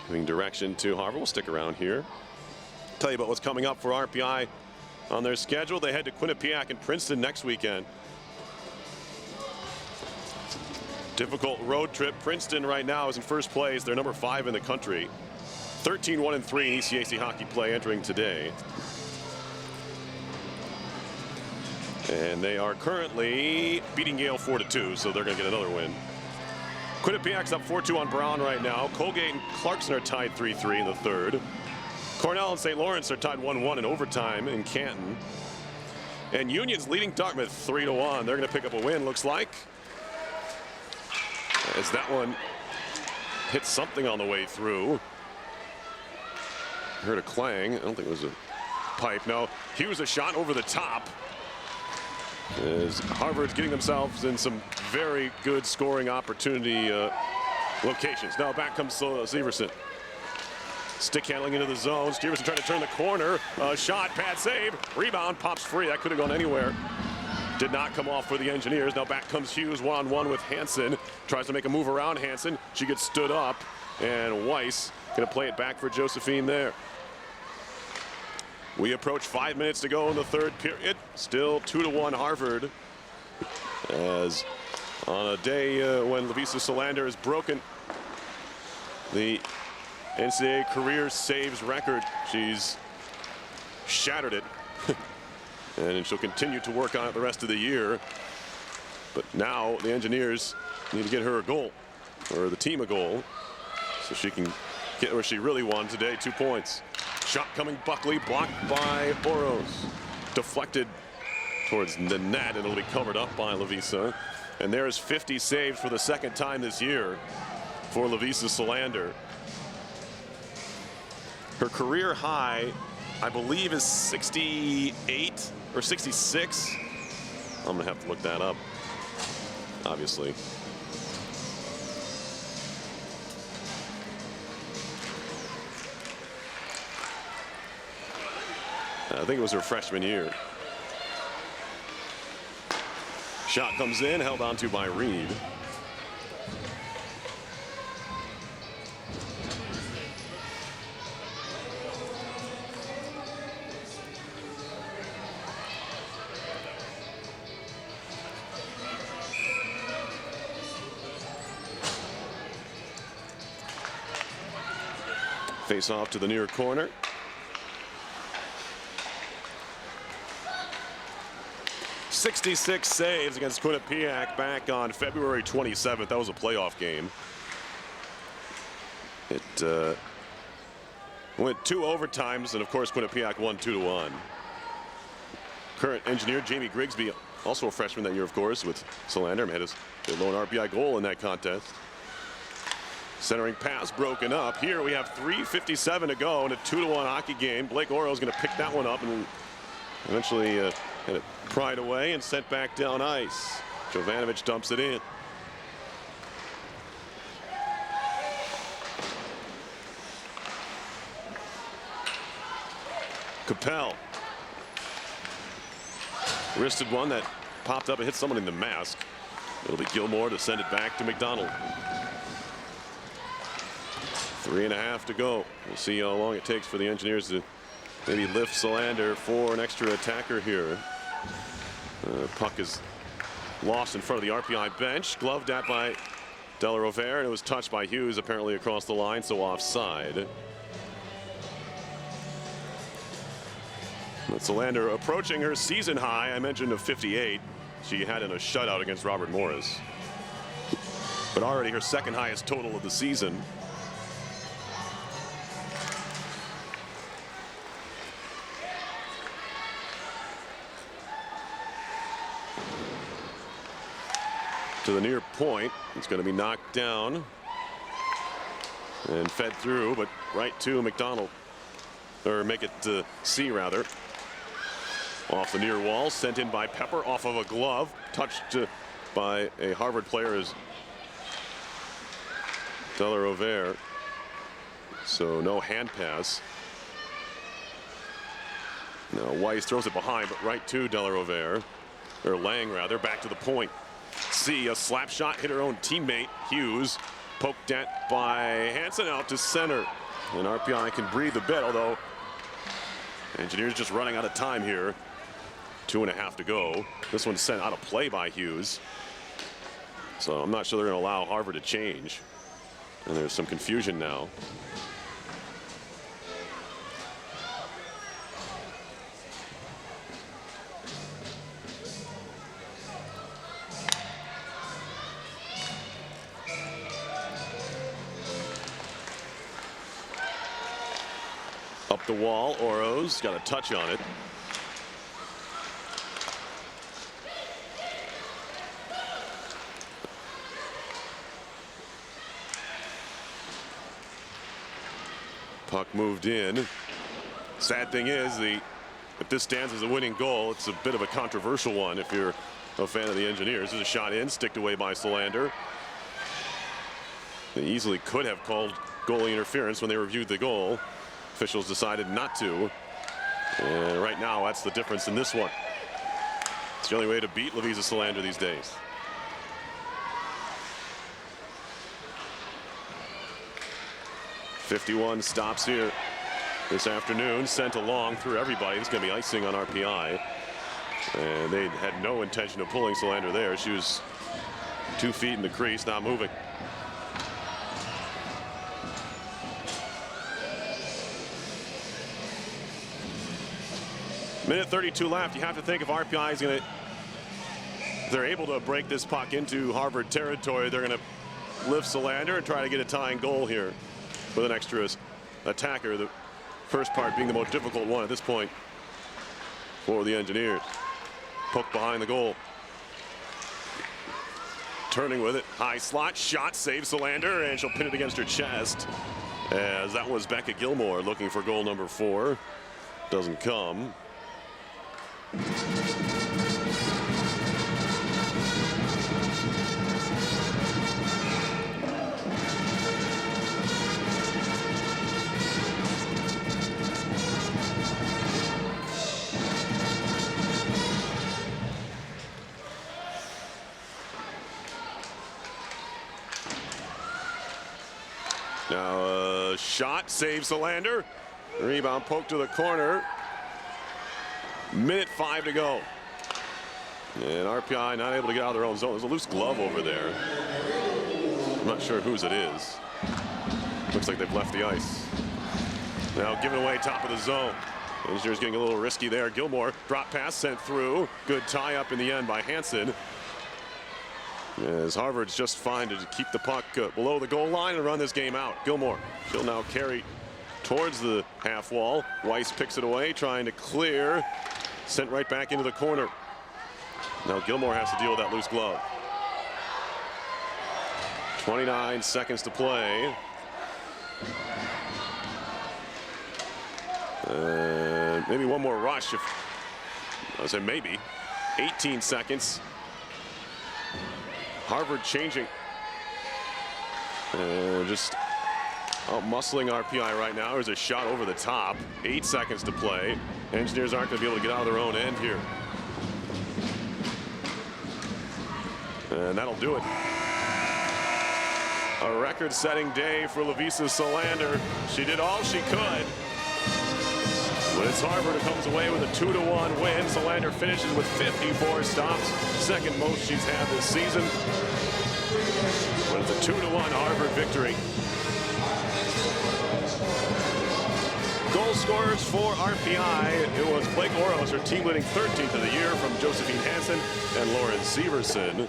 Giving direction to Harvard. We'll stick around here. Tell you about what's coming up for RPI on their schedule. They head to Quinnipiac and Princeton next weekend. Difficult road trip. Princeton right now is in first place. They're number 5 in the country. 13-1-3 in ECAC hockey play entering today. And they are currently beating Yale 4-2, so they're going to get another win. Quinnipiac's up 4-2 on Brown right now. Colgate and Clarkson are tied 3-3 in the third. Cornell and St. Lawrence are tied 1-1 in overtime in Canton. And Union's leading Dartmouth 3-1. They're going to pick up a win, looks like. As that one hit something on the way through. Heard a clang. I don't think it was a pipe. No, Hughes a shot over the top. As Harvard's getting themselves in some very good scoring opportunity locations. Now back comes Severson. Stick handling into the zone. Severson trying to turn the corner. Shot, pad save. Rebound, pops free. That could have gone anywhere. Did not come off for the Engineers. Now back comes Hughes one-on-one with Hansen. Tries to make a move around Hansen. She gets stood up. And Weiss going to play it back for Josephine there. We approach 5 minutes to go in the third period. Still 2-1 Harvard. As on a day when Lovisa Solander has broken the NCAA career saves record, she's shattered it. And she'll continue to work on it the rest of the year. But now the Engineers need to get her a goal, or the team a goal, so she can get where she really won today, 2 points. Shot coming Buckley, blocked by Oroz. Deflected towards the net, and it'll be covered up by Lovisa. And there's 50 saves for the second time this year for Lovisa Solander. Her career high, I believe, is 68 or 66. I'm gonna have to look that up, obviously. I think it was her freshman year. Shot comes in, held onto by Reed. Face off to the near corner. '66 saves against Quinnipiac back on February 27th. That was a playoff game. It went 2 overtimes, and of course Quinnipiac won 2-1. Current Engineer Jamie Grigsby, also a freshman that year, of course, with Solander, had his lone RPI goal in that contest. Centering pass broken up. Here we have 3:57 to go in a 2-1 hockey game. Blake Oroz is going to pick that one up and eventually had it pried away and sent back down ice. Jovanovic dumps it in. Capel. Wristed one that popped up and hit someone in the mask. It'll be Gilmore to send it back to McDonald. 3.5 to go. We'll see how long it takes for the Engineers to maybe lift Solander for an extra attacker here. Puck is lost in front of the RPI bench. Gloved at by Della Rovere, and it was touched by Hughes apparently across the line, so offside. But Solander approaching her season high, I mentioned, of 58. She had in a shutout against Robert Morris. But already her second highest total of the season. To the near point, it's going to be knocked down and fed through, but right to McDonald, or make it to C rather. Off the near wall, sent in by Pepper off of a glove, touched by a Harvard player as Della Rovere. So no hand pass. Now Weiss throws it behind, but right to Della Rovere, or Lang rather, back to the point. See a slap shot hit her own teammate Hughes, poked at by Hansen out to center, and RPI can breathe a bit, although Engineers just running out of time here. 2.5 to go. This one's sent out of play by Hughes, so I'm not sure they're going to allow Harvard to change, and there's some confusion now. Up the wall, Oroz got a touch on it. Puck moved in. Sad thing is, if this stands as a winning goal, it's a bit of a controversial one if you're a fan of the Engineers. There's a shot in, sticked away by Solander. They easily could have called goalie interference when they reviewed the goal. Officials decided not to, and right now that's the difference in this one. It's the only way to beat Lovisa Solander these days. .51 stops here this afternoon, sent along through everybody. It's going to be icing on RPI, and they had no intention of pulling Solander there. She was 2 feet in the crease, not moving. Minute 32 left. You have to think if RPI is going to, if they're able to break this puck into Harvard territory, they're going to lift Solander and try to get a tying goal here with an extra attacker. The first part being the most difficult one at this point for the Engineers. Poke behind the goal. Turning with it. High slot shot, saves Solander, and she'll pin it against her chest. As that was Becca Gilmore looking for goal number 4. Doesn't come. Now a shot, saves Solander. Rebound poke to the corner. Minute 5 to go. And RPI not able to get out of their own zone. There's a loose glove over there. I'm not sure whose it is. Looks like they've left the ice. Now giving away top of the zone. Engineers getting a little risky there. Gilmore, drop pass sent through. Good tie up in the end by Hansen. As Harvard's just fine to keep the puck below the goal line and run this game out. Gilmore, she'll now carry towards the half wall. Weiss picks it away, trying to clear. Sent right back into the corner. Now Gilmore has to deal with that loose glove. 29 seconds to play. Maybe one more rush. I say maybe. 18 seconds. Harvard changing. Just out-muscling RPI right now. There's a shot over the top. 8 seconds to play. Engineers aren't going to be able to get out of their own end here. And that'll do it. A record-setting day for Lovisa Solander. She did all she could. But it's Harvard who comes away with a 2-1 win. Solander finishes with 54 stops, second most she's had this season. But it's a 2-1 Harvard victory. Goal scorers for RPI, it was Blake Oroz, her team leading 13th of the year, from Josephine Hansen and Lauren Severson.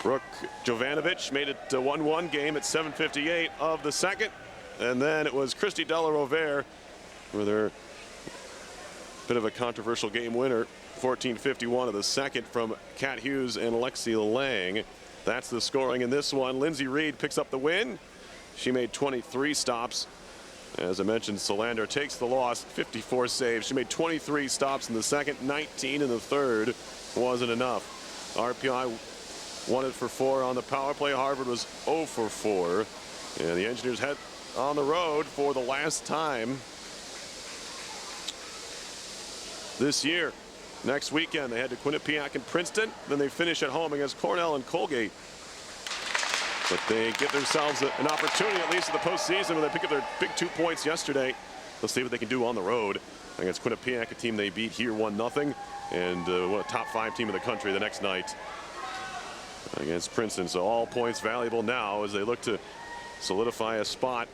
Brooke Jovanovic made it a 1-1 game at 7:58 of the second. And then it was Christy Della Rovere with her bit of a controversial game winner, 14:51 of the second, from Kat Hughes and Alexi Lang. That's the scoring in this one. Lindsay Reed picks up the win. She made 23 stops. As I mentioned, Solander takes the loss, 54 saves. She made 23 stops in the second, 19 in the third. Wasn't enough. RPI 1 for 4 on the power play. Harvard was 0 for 4. And the Engineers head on the road for the last time this year. Next weekend, they head to Quinnipiac and Princeton. Then they finish at home against Cornell and Colgate. But they give themselves an opportunity, at least in the postseason, when they pick up their big 2 points yesterday. Let's see what they can do on the road against Quinnipiac, a team they beat here 1-0, and a top 5 team in the country the next night against Princeton. So all points valuable now as they look to solidify a spot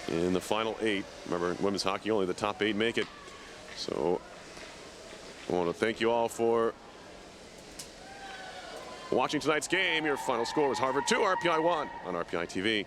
in the final 8. Remember, in women's hockey, only the top 8 make it. So I want to thank you all for watching tonight's game. Your final score was Harvard 2, RPI 1 on RPI TV.